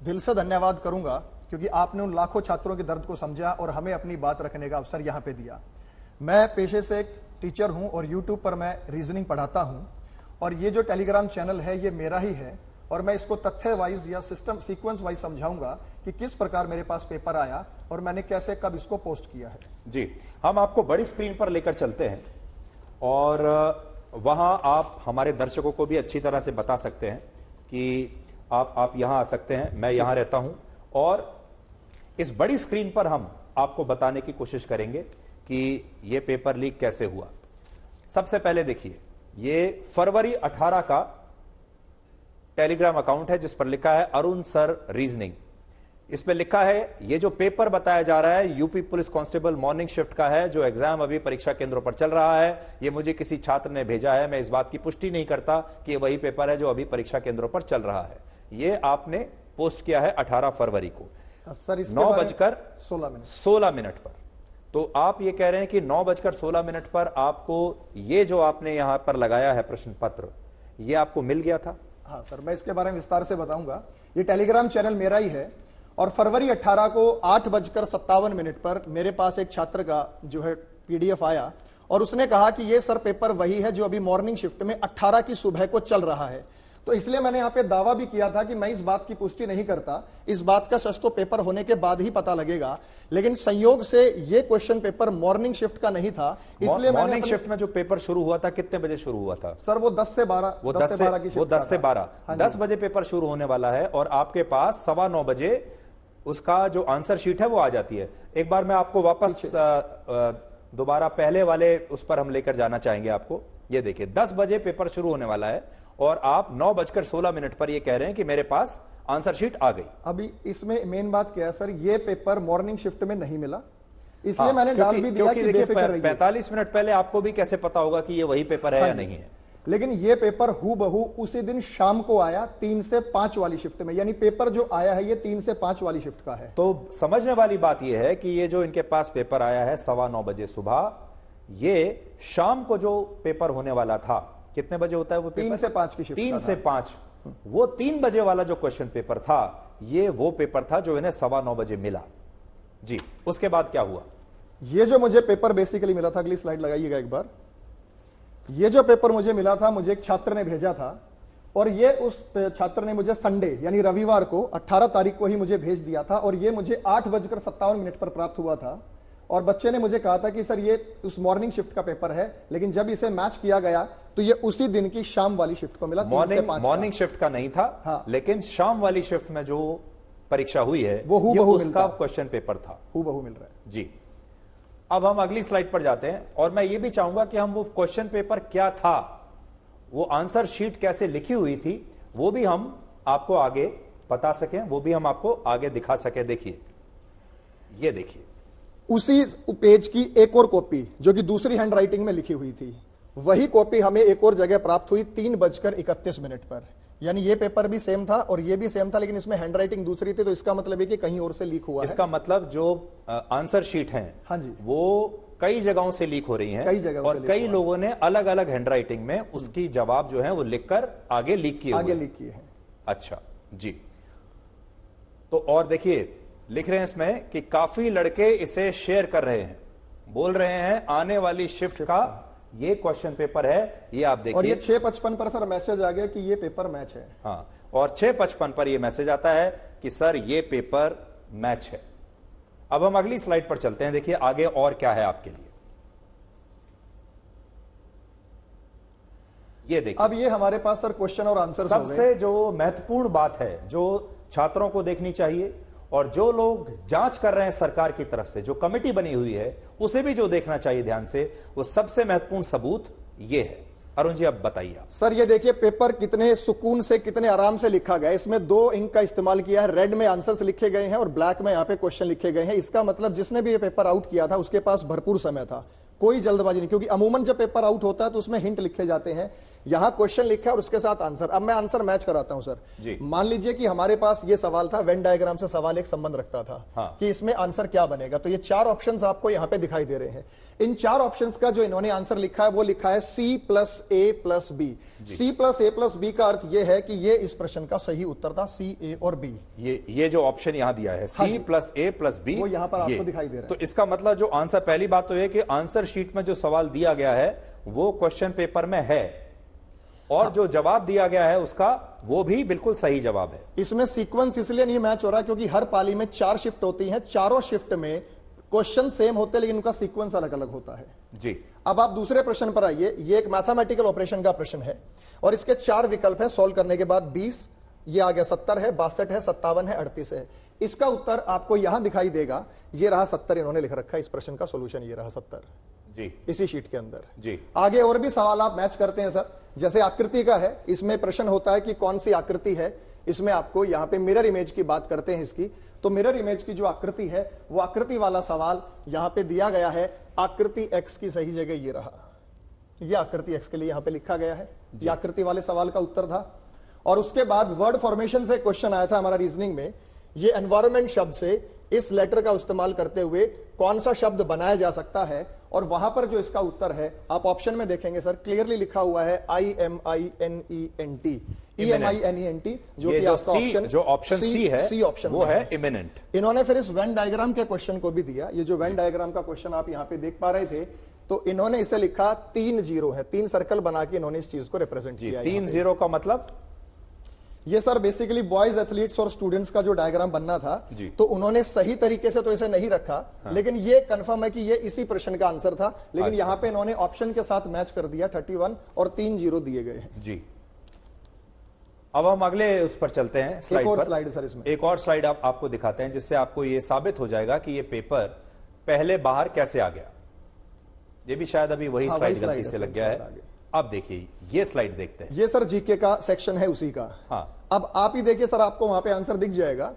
दिल से धन्यवाद करूंगा, क्योंकि आपने उन लाखों छात्रों के दर्द को समझा और हमें अपनी बात रखने का अवसर यहां पे दिया। मैं पेशे से एक टीचर हूं और यूट्यूब पर मैं रीजनिंग पढ़ाता हूं, और ये जो टेलीग्राम चैनल है ये मेरा ही है, और मैं इसको तथ्य वाइज या सिस्टम सीक्वेंस वाइज समझाऊंगा कि किस प्रकार मेरे पास पेपर आया और मैंने कैसे कब इसको पोस्ट किया है। जी, हम आपको बड़ी स्क्रीन पर लेकर चलते हैं, और वहां आप हमारे दर्शकों को भी अच्छी तरह से बता सकते हैं कि आप यहां आ सकते हैं, मैं यहां रहता हूं, और इस बड़ी स्क्रीन पर हम आपको बताने की कोशिश करेंगे कि यह पेपर लीक कैसे हुआ। सबसे पहले देखिए, यह फरवरी 18 का टेलीग्राम अकाउंट है जिस पर लिखा है अरुण सर रीजनिंग। इसमें लिखा है ये जो पेपर बताया जा रहा है UP police constable morning shift का है, जो एग्जाम अभी परीक्षा केंद्रों पर चल रहा है। ये मुझे किसी छात्र ने भेजा है, मैं इस बात की पुष्टि नहीं करता कि ये वही पेपर है जो अभी परीक्षा केंद्रों पर चल रहा है। ये आपने पोस्ट किया है 18 फरवरी को। सर इसके 9:16 पर। तो आप ये कह रहे हैं कि 9:16 पर आपको ये जो आपने यहां पर लगाया है प्रश्न पत्र, ये आपको मिल गया था? हाँ सर, मैं इसके बारे में विस्तार से बताऊंगा। ये टेलीग्राम चैनल मेरा ही है और फरवरी 18 को 8:57 पर मेरे पास एक छात्र का जो है PDF आया और उसने कहा कि ये सर पेपर वही है जो अभी मॉर्निंग शिफ्ट में 18 की सुबह को चल रहा है। तो इसलिए मैंने यहां पे दावा भी किया था कि मैं इस बात की पुष्टि नहीं करता, इस बात का सच तो पेपर होने के बाद ही पता लगेगा, लेकिन संयोग से ये क्वेश्चन पेपर मॉर्निंग शिफ्ट का नहीं था। इसलिए मॉर्निंग शिफ्ट में जो पेपर शुरू हुआ था कितने बजे शुरू हुआ था? सर वो 10 से 12 वो 10 से 12 10 बजे पेपर शुरू होने वाला है और आपके पास 9:15 बजे उसका जो आंसर शीट है वो आ जाती है। एक बार मैं आपको वापस दोबारा पहले वाले उस पर हम लेकर जाना चाहेंगे आपको। ये देखिए 10 बजे पेपर शुरू होने वाला है और आप 9:16 पर ये कह रहे हैं कि मेरे पास आंसर शीट आ गई। अभी इसमें मेन बात क्या है सर, ये पेपर मॉर्निंग शिफ्ट में नहीं मिला, इसलिए मैंने डाल भी दिया कि बेफिक्र रहिए। 45 मिनट पहले आपको भी कैसे पता होगा कि ये वही पेपर है या नहीं है? लेकिन ये पेपर हूबहू उसी दिन शाम को आया 3 से 5 वाली शिफ्ट में, यानी पेपर जो आया है ये 3 से 5 वाली शिफ्ट का है। तो समझने वाली बात यह है कि ये जो इनके पास पेपर आया है 9:15 बजे सुबह, ये शाम को जो पेपर होने वाला था, कितने बजे होता है वो पेपर? 3 से 5 की शिफ्ट। 3 से 5, वो 3 बजे वाला जो क्वेश्चन पेपर था, ये वो पेपर था जो इन्हें 9:15 बजे मिला। जी, उसके बाद क्या हुआ? ये जो मुझे पेपर बेसिकली मिला था, अगली स्लाइड लगाइएगा एक बार। ये जो पेपर मुझे मिला था, मुझे एक छात्र ने भेजा था और ये उस छात्र ने मुझे संडे यानी रविवार को 18 तारीख को ही मुझे भेज दिया था और ये मुझे 8:57 पर प्राप्त हुआ था। और बच्चे ने मुझे कहा था कि सर ये उस मॉर्निंग शिफ्ट का पेपर है, लेकिन जब इसे मैच किया गया तो ये उसी दिन की शाम वाली शिफ्ट को मिला। मॉर्निंग शिफ्ट का नहीं था। हाँ। लेकिन शाम वाली शिफ्ट में जो परीक्षा हुई है वो हूबहू उसका क्वेश्चन पेपर था, हूबहू मिल रहा है। जी, अब हम अगली स्लाइड पर जाते हैं और मैं ये भी चाहूंगा कि हम वो क्वेश्चन पेपर क्या था, वो आंसर शीट कैसे लिखी हुई थी, वो भी हम आपको आगे बता सकें, वो भी हम आपको आगे दिखा सके। देखिए, ये देखिए उसी पेज की एक और कॉपी जो कि दूसरी हैंड राइटिंग में लिखी हुई थी, वही कॉपी हमें एक और जगह प्राप्त हुई 3:31 पर। यानी ये पेपर भी सेम था और ये भी सेम था, लेकिन इसमें हैंड राइटिंग दूसरी थी, तो इसका मतलब है कि कहीं और से लीक हुआ है। इसका मतलब जो आंसर शीट है, हाँ जी, वो कई जगहों से लीक हो रही हैं, कई जगहों और कई लोगों ने अलग अलग हैंड राइटिंग में उसकी जवाब जो है वो लिखकर आगे लीक किए हैं। अच्छा जी, तो और देखिए लिख रहे हैं इसमें कि काफी लड़के इसे शेयर कर रहे हैं, बोल रहे हैं आने वाली शिफ्ट का ये क्वेश्चन पेपर है, ये आप देखिए। और ये 6:55 पर सर मैसेज आ गया कि ये पेपर मैच है। हाँ, और 6:55 पर ये मैसेज आता है कि सर ये पेपर मैच है। अब हम अगली स्लाइड पर चलते हैं। देखिए आगे और क्या है आपके लिए, ये देखिए। अब ये हमारे पास सर क्वेश्चन और आंसर सबसे जो महत्वपूर्ण बात है जो छात्रों को देखनी चाहिए और जो लोग जांच कर रहे हैं सरकार की तरफ से, जो कमेटी बनी हुई है उसे भी जो देखना चाहिए ध्यान से, वो सबसे महत्वपूर्ण सबूत ये है। अरुण जी अब बताइए। सर ये देखिए पेपर कितने सुकून से, कितने आराम से लिखा गया है। इसमें 2 इंक का इस्तेमाल किया है, रेड में आंसर्स लिखे गए हैं और ब्लैक में यहाँ पे क्वेश्चन लिखे गए हैं। इसका मतलब जिसने भी ये पेपर आउट किया था उसके पास भरपूर समय था, कोई जल्दबाजी नहीं, क्योंकि अमूमन जब पेपर आउट होता है तो उसमें हिंट लिखे जाते हैं। यहां क्वेश्चन लिखा है और उसके साथ आंसर। अब मैं आंसर मैच कराता हूं सर। मान लीजिए कि हमारे पास ये सवाल था, वेन डायग्राम से सवाल एक संबंध रखता था। हाँ। कि इसमें आंसर क्या बनेगा, तो ये 4 ऑप्शंस आपको यहां पे दिखाई दे रहे हैं। इन 4 ऑप्शंस का जो इन्होंने आंसर लिखा है वो लिखा है C+A+B। C+A+B का अर्थ यह है कि ये इस प्रश्न का सही उत्तर था, C, A और B। ये जो ऑप्शन यहां दिया है C+A+B, वो यहां पर आपको दिखाई दे रहा है। तो इसका मतलब जो आंसर, पहली बात तो यह कि आंसर शीट में जो सवाल दिया गया है वो क्वेश्चन पेपर में है और जो जवाब दिया गया है उसका वो भी बिल्कुल सही जवाब है। इसमें सीक्वेंस इसलिए नहीं मैच हो रहा क्योंकि हर पाली में 4 शिफ्ट होती हैं, चारों शिफ्ट में क्वेश्चन सेम होते हैं लेकिन उनका सीक्वेंस अलग अलग होता है। जी, अब आप दूसरे प्रश्न पर आइए। ये एक मैथमेटिकल ऑपरेशन का प्रश्न है और इसके 4 विकल्प है। सॉल्व करने के बाद 20, ये आ गया 70 है, 62 है, 57 है, 38 है। इसका उत्तर आपको यहां दिखाई देगा, ये रहा 70 इन्होंने लिख रखा है। इस प्रश्न का सोल्यूशन ये रहा 70 जी, इसी शीट के अंदर। जी, आगे और भी सवाल आप मैच करते हैं सर, जैसे आकृति का है, इसमें प्रश्न होता है कि कौन सी आकृति है। इसमें आपको यहां पे मिरर इमेज की बात करते हैं इसकी, तो मिरर इमेज की जो आकृति है वो आकृति वाला सवाल यहां पे दिया गया है। आकृति एक्स की सही जगह ये रहा, ये आकृति एक्स के लिए यहां पे लिखा गया है। ये आकृति वाले सवाल का उत्तर था। और उसके बाद वर्ड फॉर्मेशन से क्वेश्चन आया था हमारा रीजनिंग में ये एनवायरमेंट शब्द से इस लेटर का इस्तेमाल करते हुए कौन सा शब्द बनाया जा सकता है, और वहां पर जो इसका उत्तर है आप ऑप्शन में देखेंगे सर, क्लियरली लिखा हुआ है IMINENT, EMINENT, जो ये कि जो आपका सी, जो ऑप्शन सी है, सी ऑप्शन वो है इमिनेंट। इन्होंने फिर इस वेन डायग्राम के क्वेश्चन को भी दिया। ये जो वेन डायग्राम का क्वेश्चन आप यहां पे देख पा रहे थे, तो इन्होंने इसे लिखा 3 जीरो है, 3 सर्कल बना के इन्होंने इस चीज को रिप्रेजेंट किया। 3 जीरो का मतलब ये सर बेसिकली बॉयज एथलीट्स और स्टूडेंट्स का जो डायग्राम बनना था, तो उन्होंने सही तरीके से तो इसे नहीं रखा, लेकिन ये कंफर्म है कि ये इसी प्रश्न का आंसर था, लेकिन यहां पे इन्होंने ऑप्शन के साथ मैच कर दिया 31 और 3 जीरो दिए गए हैं जी। अब हम अगले उस पर चलते हैं, एक और स्लाइड सर, इसमें एक और स्लाइड आपको दिखाते हैं, जिससे आपको ये साबित हो जाएगा कि ये पेपर पहले बाहर कैसे आ गया। ये भी शायद अभी वही स्लाइड गलती से लग गया है। अब देखिए ये स्लाइड देखते हैं, ये सर जीके का सेक्शन है उसी का। हाँ, अब आप ही देखिए सर, आपको वहां पे आंसर दिख जाएगा।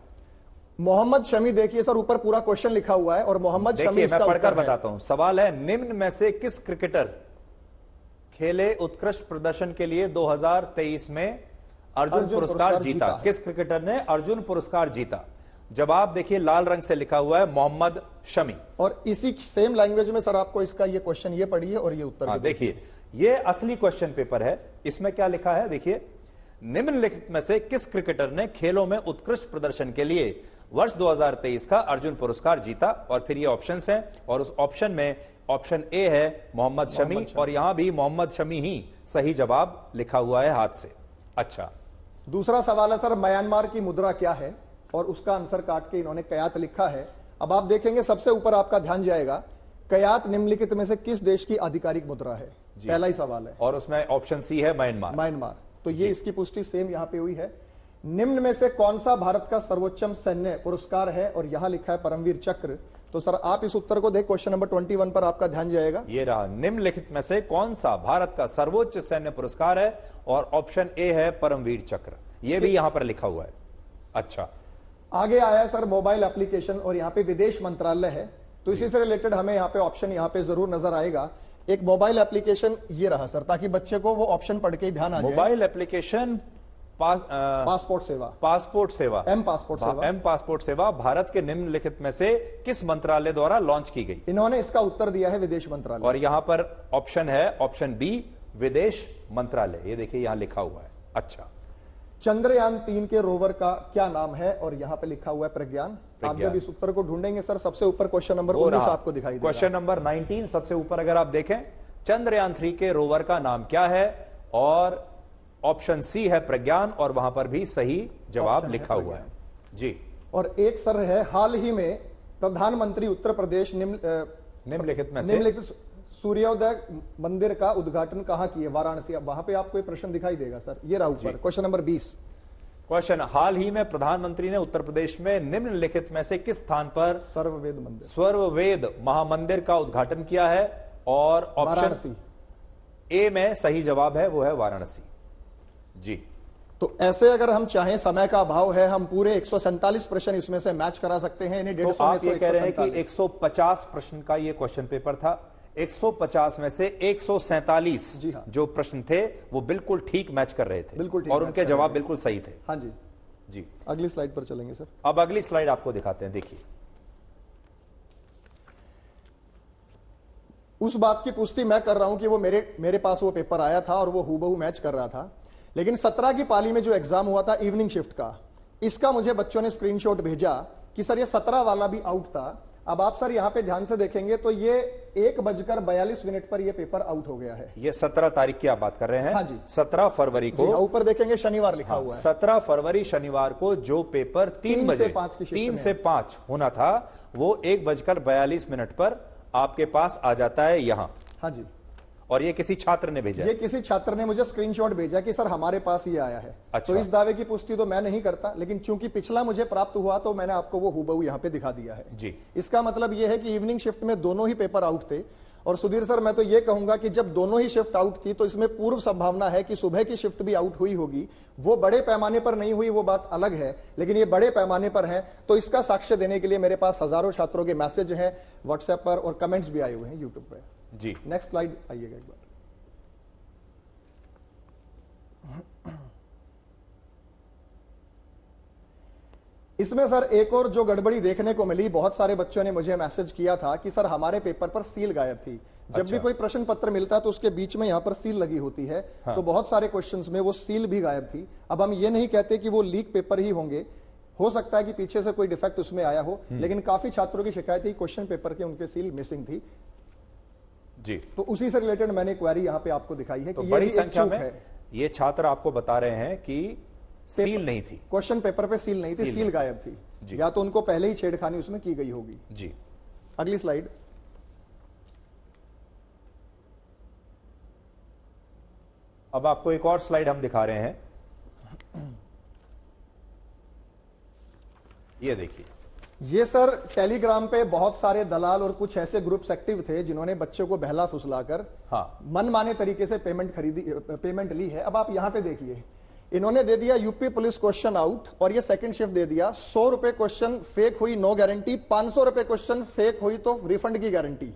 मोहम्मद शमी, देखिए सर ऊपर पूरा क्वेश्चन लिखा हुआ है और मोहम्मद शमी देखिए इसका मैं पढ़कर उत्तर है। बताता हूं। सवाल है, निम्न में से किस क्रिकेटर खेले उत्कृष्ट प्रदर्शन के लिए 2023 में अर्जुन पुरस्कार जीता? किस क्रिकेटर ने अर्जुन पुरस्कार जीता? जवाब देखिए लाल रंग से लिखा हुआ है, मोहम्मद शमी। और इसी सेम लैंग्वेज में सर आपको इसका ये क्वेश्चन ये पढ़िए और ये उत्तर भी देखिए ये असली क्वेश्चन पेपर है। इसमें क्या लिखा है देखिए, निम्नलिखित में से किस क्रिकेटर ने खेलों में उत्कृष्ट प्रदर्शन के लिए वर्ष 2023 का अर्जुन पुरस्कार जीता? और फिर ये ऑप्शंस हैं, और उस ऑप्शन में ऑप्शन ए है मोहम्मद शमी, और यहां भी मोहम्मद शमी ही सही जवाब लिखा हुआ है हाथ से। अच्छा, दूसरा सवाल है सर, म्यांमार की मुद्रा क्या है? और उसका आंसर काट के इन्होंने कयात लिखा है। अब आप देखेंगे सबसे ऊपर आपका ध्यान जाएगा, कयात निम्नलिखित में से किस देश की आधिकारिक मुद्रा है? पहला ही सवाल है, और उसमें ऑप्शन सी है म्यांमार। तो ये इसकी पुष्टि सेम यहां पे हुई है। निम्न में से कौन सा भारत का सर्वोच्चम सैन्य पुरस्कार है? और यहां लिखा है परमवीर चक्र। तो सर आप इस उत्तर को देख, क्वेश्चन नंबर 21 पर आपका ध्यान जाएगा। ये रहा, निम्नलिखित में से कौन सा भारत का सर्वोच्च सैन्य पुरस्कार है? और ऑप्शन ए है परमवीर चक्र। ये भी यहां पर लिखा हुआ है। अच्छा, आगे आया है सर मोबाइल एप्लीकेशन, और यहाँ पे विदेश मंत्रालय है, तो इसी से रिलेटेड हमें यहाँ पे ऑप्शन यहाँ पे जरूर नजर आएगा। एक मोबाइल एप्लीकेशन ये रहा सर, ताकि बच्चे को वो ऑप्शन पढ़ के ही ध्यान आ जाए। मोबाइल एप्लीकेशन पासपोर्ट सेवा, एम पासपोर्ट सेवा भारत के निम्नलिखित में से किस मंत्रालय द्वारा लॉन्च की गई? इन्होंने इसका उत्तर दिया है विदेश मंत्रालय, और यहां पर ऑप्शन है ऑप्शन बी, विदेश मंत्रालय। ये देखिए यहां लिखा हुआ है। अच्छा, चंद्रयान 3 के रोवर का क्या नाम है? और यहाँ पे लिखा हुआ है प्रज्ञान। आप जब इस उत्तर को ढूंढेंगे सर, सबसे ऊपर क्वेश्चन नंबर 19 आपको दिखाई देगा। क्वेश्चन नंबर 19 सबसे ऊपर अगर आप देखें, चंद्रयान 3 के रोवर का नाम क्या है? और ऑप्शन सी है प्रज्ञान, और वहां पर भी सही जवाब लिखा हुआ है जी। और एक सर है, हाल ही में प्रधानमंत्री उत्तर प्रदेश निम्नलिखित में से सूर्योदय मंदिर का उद्घाटन कहां किए? वाराणसी। अब वहां पे आपको एक प्रश्न दिखाई देगा सर, ये रहा ऊपर क्वेश्चन नंबर 20। क्वेश्चन, हाल ही में प्रधानमंत्री ने उत्तर प्रदेश में निम्नलिखित में से किस स्थान पर सर्ववेद महामंदिर का उद्घाटन किया है? और ऑप्शन ए में सही जवाब है, वो है वाराणसी जी। तो ऐसे अगर हम चाहें, समय का अभाव है, हम पूरे 147 प्रश्न इसमें से मैच करा सकते हैं। इन्हें 150 तो आप ये कह रहे हैं कि 150 प्रश्न का ये क्वेश्चन पेपर था। 150 में से 147 जो प्रश्न थे वो बिल्कुल ठीक मैच कर रहे थे, बिल्कुल ठीक, और उनके जवाब बिल्कुल सही थे। हाँ जी जी। अगली स्लाइड पर चलेंगे सर। अब अगली स्लाइड आपको दिखाते हैं, देखिए। उस बात की पुष्टि मैं कर रहा हूं कि वो मेरे पास वो पेपर आया था और वो हूबहू मैच कर रहा था, लेकिन 17 की पाली में जो एग्जाम हुआ था इवनिंग शिफ्ट का, इसका मुझे बच्चों ने स्क्रीनशॉट भेजा कि सर ये 17 वाला भी आउट था। अब आप सर यहां पे ध्यान से देखेंगे तो ये 1:42 पर ये पेपर आउट हो गया है। ये 17 तारीख की आप बात कर रहे हैं? हाँ जी, 17 फरवरी को। ऊपर देखेंगे शनिवार लिखा हुआ है। 17 फरवरी शनिवार को जो पेपर 3 बजे 3 से 5 होना था, वो 1:42 पर आपके पास आ जाता है यहां। हाँ जी, और ये किसी छात्र ने भेजा? ये किसी छात्र ने मुझे स्क्रीनशॉट भेजा कि सर हमारे पास ये आया है। अच्छा। तो इस दावे की पुष्टि तो मैं नहीं करता, लेकिन चूंकि पिछला मुझे प्राप्त हुआ तो मैंने आपको वो हूबहू यहाँ पे दिखा दिया है जी। इसका मतलब ये है कि इवनिंग शिफ्ट में दोनों ही पेपर आउट थे। और सुधीर सर मैं तो ये कहूंगा कि जब दोनों ही शिफ्ट आउट थी तो इसमें पूर्व संभावना है कि सुबह की शिफ्ट भी आउट हुई होगी। वो बड़े पैमाने पर नहीं हुई, वो बात अलग है, लेकिन ये बड़े पैमाने पर है। तो इसका साक्ष्य देने के लिए मेरे पास हजारों छात्रों के मैसेज हैं व्हाट्सएप पर, और कमेंट्स भी आए हुए हैं यूट्यूब पर जी। नेक्स्ट स्लाइड आइएगा एक बार। इसमें सर एक और जो गड़बड़ी देखने को मिली, बहुत सारे बच्चों ने मुझे मैसेज किया था कि सर हमारे पेपर पर सील गायब थी। जब भी कोई प्रश्न पत्र मिलता है तो उसके बीच में यहाँ पर सील लगी होती है। हाँ। तो बहुत सारे क्वेश्चंस में वो सील भी गायब थी। अब हम ये नहीं कहते कि वो लीक पेपर ही होंगे, हो सकता है कि पीछे से कोई डिफेक्ट उसमें आया हो, लेकिन काफी छात्रों की शिकायत थी क्वेश्चन पेपर के उनके सील मिसिंग थी जी। तो उसी से रिलेटेड मैंने क्वेरी यहाँ पे आपको दिखाई है तो कि बड़ी संख्या में ये छात्र आपको बता रहे हैं कि सील नहीं थी, क्वेश्चन पेपर पे सील नहीं थी, सील गायब थी। या तो उनको पहले ही छेड़खानी उसमें की गई होगी जी। अगली स्लाइड। अब आपको एक और स्लाइड हम दिखा रहे हैं, ये देखिए। ये सर टेलीग्राम पे बहुत सारे दलाल और कुछ ऐसे ग्रुप्स एक्टिव थे जिन्होंने बच्चों को बहला फुसलाकर मनमाने तरीके से पेमेंट ली है। अब आप यहां पे देखिए, इन्होंने दे दिया यूपी पुलिस क्वेश्चन आउट और ये सेकंड शिफ्ट दे दिया। 100 रुपए क्वेश्चन फेक हुई, नो गारंटी। 500 रुपए क्वेश्चन फेक हुई तो रिफंड की गारंटी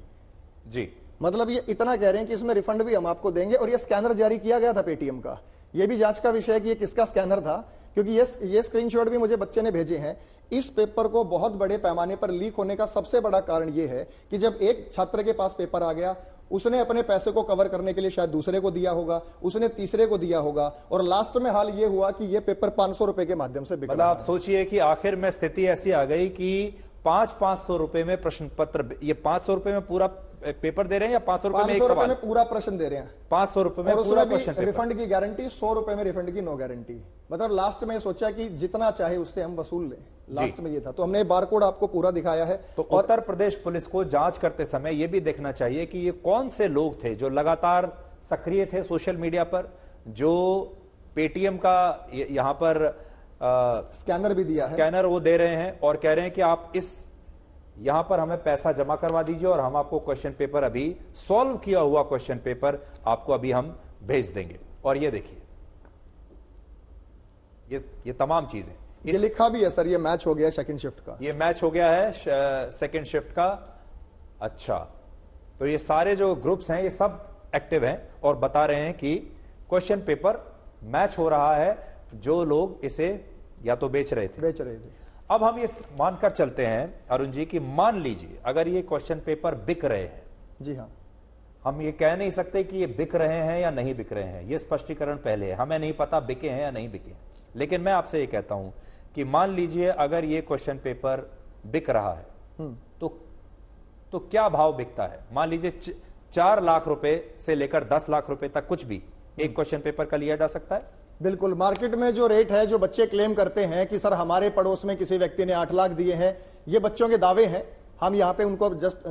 जी। मतलब ये इतना कह रहे हैं कि इसमें रिफंड भी हम आपको देंगे। और ये स्कैनर जारी किया गया था पेटीएम का, ये भी जांच का विषय है कि ये किसका स्कैनर था, क्योंकि ये स्क्रीनशॉट भी मुझे बच्चे ने भेजे हैं। इस पेपर को बहुत बड़े पैमाने पर लीक होने का सबसे बड़ा कारण यह है कि जब एक छात्र के पास पेपर आ गया, उसने अपने पैसे को कवर करने के लिए शायद दूसरे को दिया होगा, उसने तीसरे को दिया होगा, और लास्ट में हाल ये हुआ कि ये पेपर 500 रुपए के माध्यम से बिक रहा है। आप सोचिए कि आखिर में स्थिति ऐसी आ गई कि 500 रुपए में प्रश्न पत्र, ये 500 रुपए में पूरा पेपर दे रहे हैं या 500 रुपए में एक सवाल? में पूरा प्रश्न दे रहे हैं, 500 रुपए में पूरा क्वेश्चन पेपर। रिफंड की गारंटी, 100 रुपए में रिफंड की नो गारंटी। मतलब लास्ट में सोचा कि जितना चाहे उससे हम वसूल लें, लास्ट में ये था। तो हमने बारकोड आपको पूरा दिखाया है। तो उत्तर प्रदेश पुलिस को जांच करते समय यह भी देखना चाहिए कि ये कौन से लोग थे जो लगातार सक्रिय थे सोशल मीडिया पर, जो पेटीएम का यहां पर स्कैनर भी दिया है, स्कैनर वो दे रहे हैं और कह रहे हैं कि आप इस यहां पर हमें पैसा जमा करवा दीजिए और हम आपको क्वेश्चन पेपर, अभी सॉल्व किया हुआ क्वेश्चन पेपर आपको अभी हम भेज देंगे। और ये देखिए, ये तमाम चीजें, ये लिखा भी है सर, ये मैच हो गया सेकंड शिफ्ट का, ये मैच हो गया है सेकंड शिफ्ट का। अच्छा, तो ये सारे जो ग्रुप्स हैं ये सब एक्टिव हैं और बता रहे हैं कि क्वेश्चन पेपर मैच हो रहा है, जो लोग इसे या तो बेच रहे थे। अब हम ये मानकर चलते हैं अरुण जी कि मान लीजिए अगर ये क्वेश्चन पेपर बिक रहे हैं, जी हाँ, हम ये कह नहीं सकते कि ये बिक रहे हैं या नहीं बिक रहे हैं, ये स्पष्टीकरण पहले है, हमें नहीं पता बिके हैं या नहीं बिके हैं। लेकिन मैं आपसे ये कहता हूं कि मान लीजिए अगर ये क्वेश्चन पेपर बिक रहा है तो क्या भाव बिकता है? मान लीजिए 4 लाख रुपए से लेकर 10 लाख रुपए तक कुछ भी एक क्वेश्चन पेपर का लिया जा सकता है। बिल्कुल, मार्केट में जो रेट है, जो बच्चे क्लेम करते हैं कि सर हमारे पड़ोस में किसी व्यक्ति ने 8 लाख दिए हैं, ये बच्चों के दावे हैं, हम यहाँ पे उनको जस्ट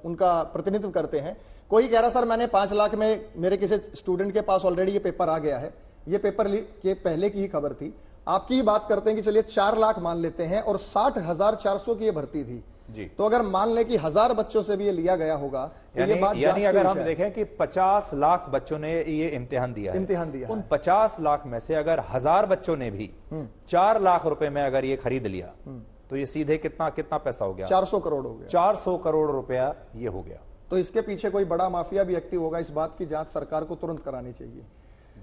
उनका प्रतिनिधित्व करते हैं। कोई कह रहा सर मैंने 5 लाख में, मेरे किसी स्टूडेंट के पास ऑलरेडी ये पेपर आ गया है, ये पेपर के पहले की ही खबर थी। आपकी ही बात करते हैं कि चलिए 4 लाख मान लेते हैं और 60,400 की ये भर्ती थी जी। तो अगर मान ले कि 1000 बच्चों से भी ये लिया गया होगा तो ये बात यानी अगर हम देखें कि 50 लाख बच्चों ने ये इम्तिहान दिया है, उन 50 लाख में से अगर 1000 बच्चों ने भी 4 लाख रुपए में अगर ये खरीद लिया तो ये सीधे कितना पैसा हो गया? 400 करोड़ हो गया। 400 करोड़ रुपया ये हो गया। तो इसके पीछे कोई बड़ा माफिया भी एक्टिव होगा, इस बात की जांच सरकार को तुरंत करानी चाहिए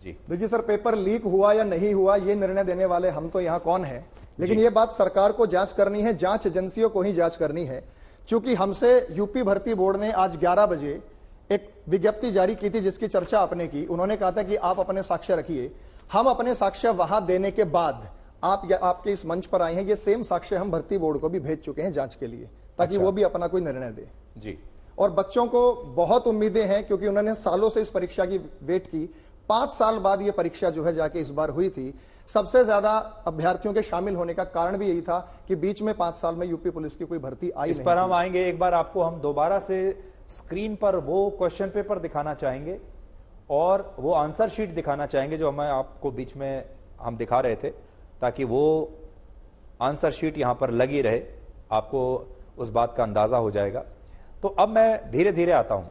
जी। देखिए सर, पेपर लीक हुआ या नहीं हुआ ये निर्णय देने वाले हम तो यहाँ कौन है, लेकिन ये बात सरकार को जांच करनी है, जांच एजेंसियों को ही जांच करनी है। चूंकि हमसे यूपी भर्ती बोर्ड ने आज 11 बजे एक विज्ञप्ति जारी की थी जिसकी चर्चा आपने की। उन्होंने कहा था कि आप अपने साक्ष्य रखिए, हम अपने साक्ष्य वहां देने के बाद आपके इस मंच पर आए हैं, ये सेम साक्ष्य हम भर्ती बोर्ड को भी भेज चुके हैं जांच के लिए, ताकि वो भी अपना कोई निर्णय दे जी। और बच्चों को बहुत उम्मीदें हैं क्योंकि उन्होंने सालों से इस परीक्षा की वेट की। 5 साल बाद ये परीक्षा जो है जाके इस बार हुई थी। सबसे ज्यादा अभ्यर्थियों के शामिल होने का कारण भी यही था कि बीच में 5 साल में यूपी पुलिस की कोई भर्ती आई नहीं। इस पर हम आएंगे, एक बार आपको हम दोबारा से स्क्रीन पर वो क्वेश्चन पेपर दिखाना चाहेंगे और वो आंसर शीट दिखाना चाहेंगे जो हमें आपको बीच में हम दिखा रहे थे, ताकि वो आंसर शीट यहां पर लगी रहे, आपको उस बात का अंदाजा हो जाएगा। तो अब मैं धीरे धीरे आता हूं।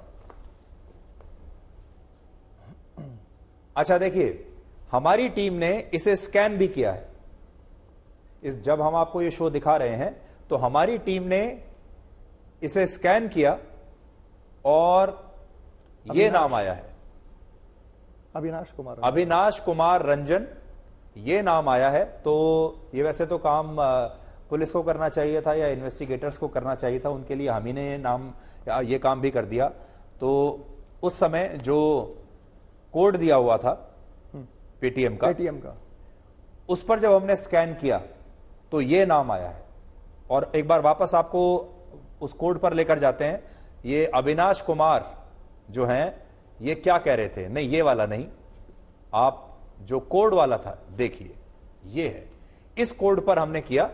अच्छा देखिए, हमारी टीम ने इसे स्कैन भी किया है। जब हम आपको ये शो दिखा रहे हैं तो हमारी टीम ने इसे स्कैन किया और ये नाम आया है अविनाश कुमार रंजन, ये नाम आया है। तो ये वैसे तो काम पुलिस को करना चाहिए था या इन्वेस्टिगेटर्स को करना चाहिए था, उनके लिए हम ही ने ये काम भी कर दिया। तो उस समय जो कोड दिया हुआ था पेटीएम का, उस पर जब हमने स्कैन किया तो ये नाम आया है। और एक बार वापस आपको उस कोड पर लेकर जाते हैं। ये अविनाश कुमार जो हैं, ये क्या कह रहे थे? नहीं, ये वाला नहीं, आप जो कोड वाला था देखिए, ये है। इस कोड पर हमने किया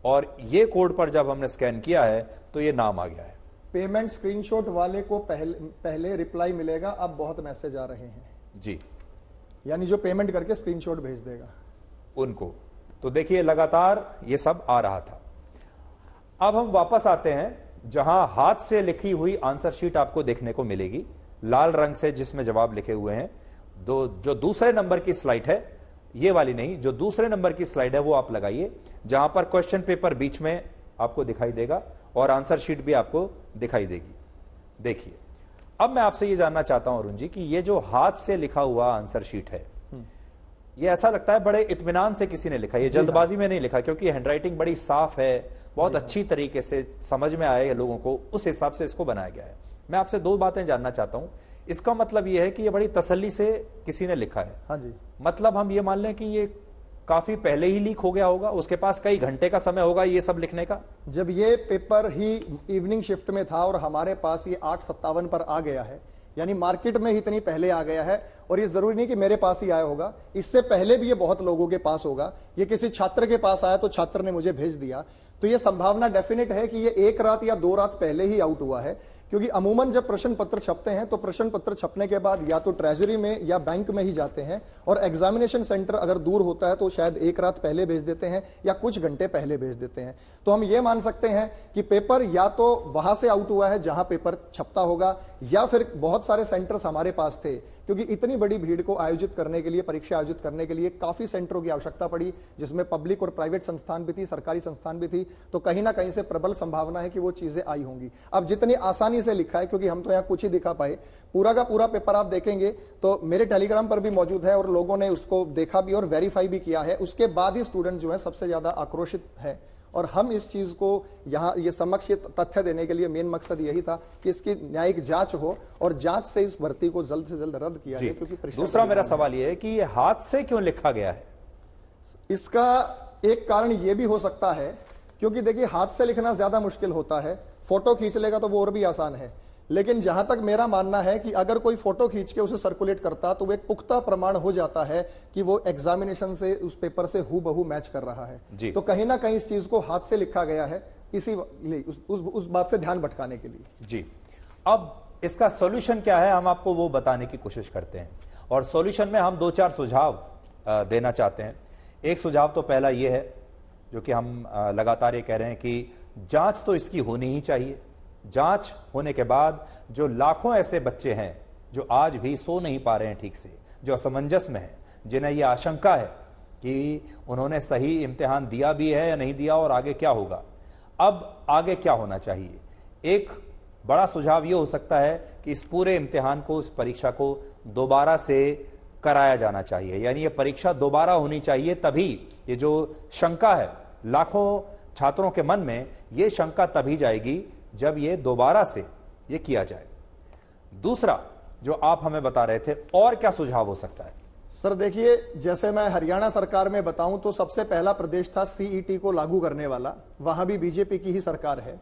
और ये कोड पर जब हमने स्कैन किया है तो ये नाम आ गया है। पेमेंट स्क्रीनशॉट वाले को पहले रिप्लाई मिलेगा, अब बहुत मैसेज आ रहे हैं जी, यानी जो पेमेंट करके स्क्रीनशॉट भेज देगा उनको। तो देखिए लगातार ये सब आ रहा था। अब हम वापस आते हैं जहां हाथ से लिखी हुई आंसर शीट आपको देखने को मिलेगी लाल रंग से, जिसमें जवाब लिखे हुए हैं। जो दूसरे नंबर की स्लाइड है, ये वाली नहीं, जो दूसरे नंबर की स्लाइड है वो आप लगाइए, जहां पर क्वेश्चन पेपर बीच में आपको दिखाई देगा और आंसर शीट भी आपको दिखाई देगी। देखिए, अब मैं आपसे ये जानना चाहता हूं अरुण जी कि ये जो हाथ से लिखा हुआ आंसर शीट है, ये ऐसा लगता है बड़े इत्मीनान से किसी ने लिखा, ये जल्दबाजी में नहीं लिखा, क्योंकि हैंडराइटिंग बड़ी साफ है, बहुत अच्छी तरीके से समझ में आए लोगों को, उस हिसाब से इसको बनाया गया है। मैं आपसे दो बातें जानना चाहता हूं। इसका मतलब यह है कि ये बड़ी तसल्ली से किसी ने लिखा है। हाँ जी। मतलब हम ये मान लें कि ये काफी पहले ही लीक हो गया होगा, उसके पास कई घंटे का समय होगा ये सब लिखने का। जब ये पेपर ही इवनिंग शिफ्ट में था और हमारे पास ये 8:57 पर आ गया है, यानी मार्केट में ही इतनी पहले आ गया है। और ये जरूरी नहीं कि मेरे पास ही आया होगा, इससे पहले भी ये बहुत लोगों के पास होगा। ये किसी छात्र के पास आया तो छात्र ने मुझे भेज दिया, तो ये संभावना डेफिनेट है कि ये 1 रात या 2 रात पहले ही आउट हुआ है। क्योंकि अमूमन जब प्रश्न पत्र छपते हैं तो प्रश्न पत्र छपने के बाद या तो ट्रेजरी में या बैंक में ही जाते हैं, और एग्जामिनेशन सेंटर अगर दूर होता है तो शायद 1 रात पहले भेज देते हैं या कुछ घंटे पहले भेज देते हैं। तो हम ये मान सकते हैं कि पेपर या तो वहां से आउट हुआ है जहां पेपर छपता होगा, या फिर बहुत सारे सेंटर्स हमारे पास थे, क्योंकि इतनी बड़ी भीड़ को आयोजित करने के लिए, परीक्षा आयोजित करने के लिए काफी सेंटरों की आवश्यकता पड़ी, जिसमें पब्लिक और प्राइवेट संस्थान भी थी, सरकारी संस्थान भी थी। तो कहीं ना कहीं से प्रबल संभावना है कि वो चीजें आई होंगी। अब जितनी आसानी से लिखा है, क्योंकि हम तो यहाँ कुछ ही दिखा पाए, पूरा का पूरा पेपर आप देखेंगे तो मेरे टेलीग्राम पर भी मौजूद है और लोगों ने उसको देखा भी और वेरीफाई भी किया है। उसके बाद ही स्टूडेंट जो है सबसे ज्यादा आक्रोशित है। और हम इस चीज को यहाँ ये समक्ष तथ्य देने के लिए मेन मकसद यही था कि इसकी न्यायिक जांच हो और जांच से इस भर्ती को जल्द से जल्द रद्द किया जाए। क्योंकि दूसरा मेरा सवाल यह है कि ये हाथ से क्यों लिखा गया है? इसका एक कारण यह भी हो सकता है, क्योंकि देखिए हाथ से लिखना ज्यादा मुश्किल होता है, फोटो खींच लेगा तो वो और भी आसान है। लेकिन जहां तक मेरा मानना है कि अगर कोई फोटो खींच के उसे सर्कुलेट करता तो वो एक पुख्ता प्रमाण हो जाता है कि वो एग्जामिनेशन से, उस पेपर से हूबहू मैच कर रहा है। तो कहीं ना कहीं इस चीज को हाथ से लिखा गया है, इसी उस बात से ध्यान भटकाने के लिए। जी, अब इसका सॉल्यूशन क्या है, हम आपको वो बताने की कोशिश करते हैं। और सॉल्यूशन में हम 2-4 सुझाव देना चाहते हैं। एक सुझाव तो पहला ये है, जो कि हम लगातार ये कह रहे हैं कि जांच तो इसकी होनी ही चाहिए। जांच होने के बाद जो लाखों ऐसे बच्चे हैं जो आज भी सो नहीं पा रहे हैं ठीक से, जो असमंजस में हैं, जिन्हें यह आशंका है कि उन्होंने सही इम्तिहान दिया भी है या नहीं दिया और आगे क्या होगा, अब आगे क्या होना चाहिए। एक बड़ा सुझाव यह हो सकता है कि इस पूरे इम्तिहान को, इस परीक्षा को दोबारा से कराया जाना चाहिए, यानी यह परीक्षा दोबारा होनी चाहिए। तभी ये जो शंका है लाखों छात्रों के मन में, यह शंका तभी जाएगी जब ये दोबारा से ये किया जाए। दूसरा जो आप हमें बता रहे थे, और क्या सुझाव हो सकता है? सर देखिए, जैसे मैं हरियाणा सरकार में बताऊं तो सबसे पहला प्रदेश था सीईटी को लागू करने वाला, वहां भी बीजेपी की ही सरकार है।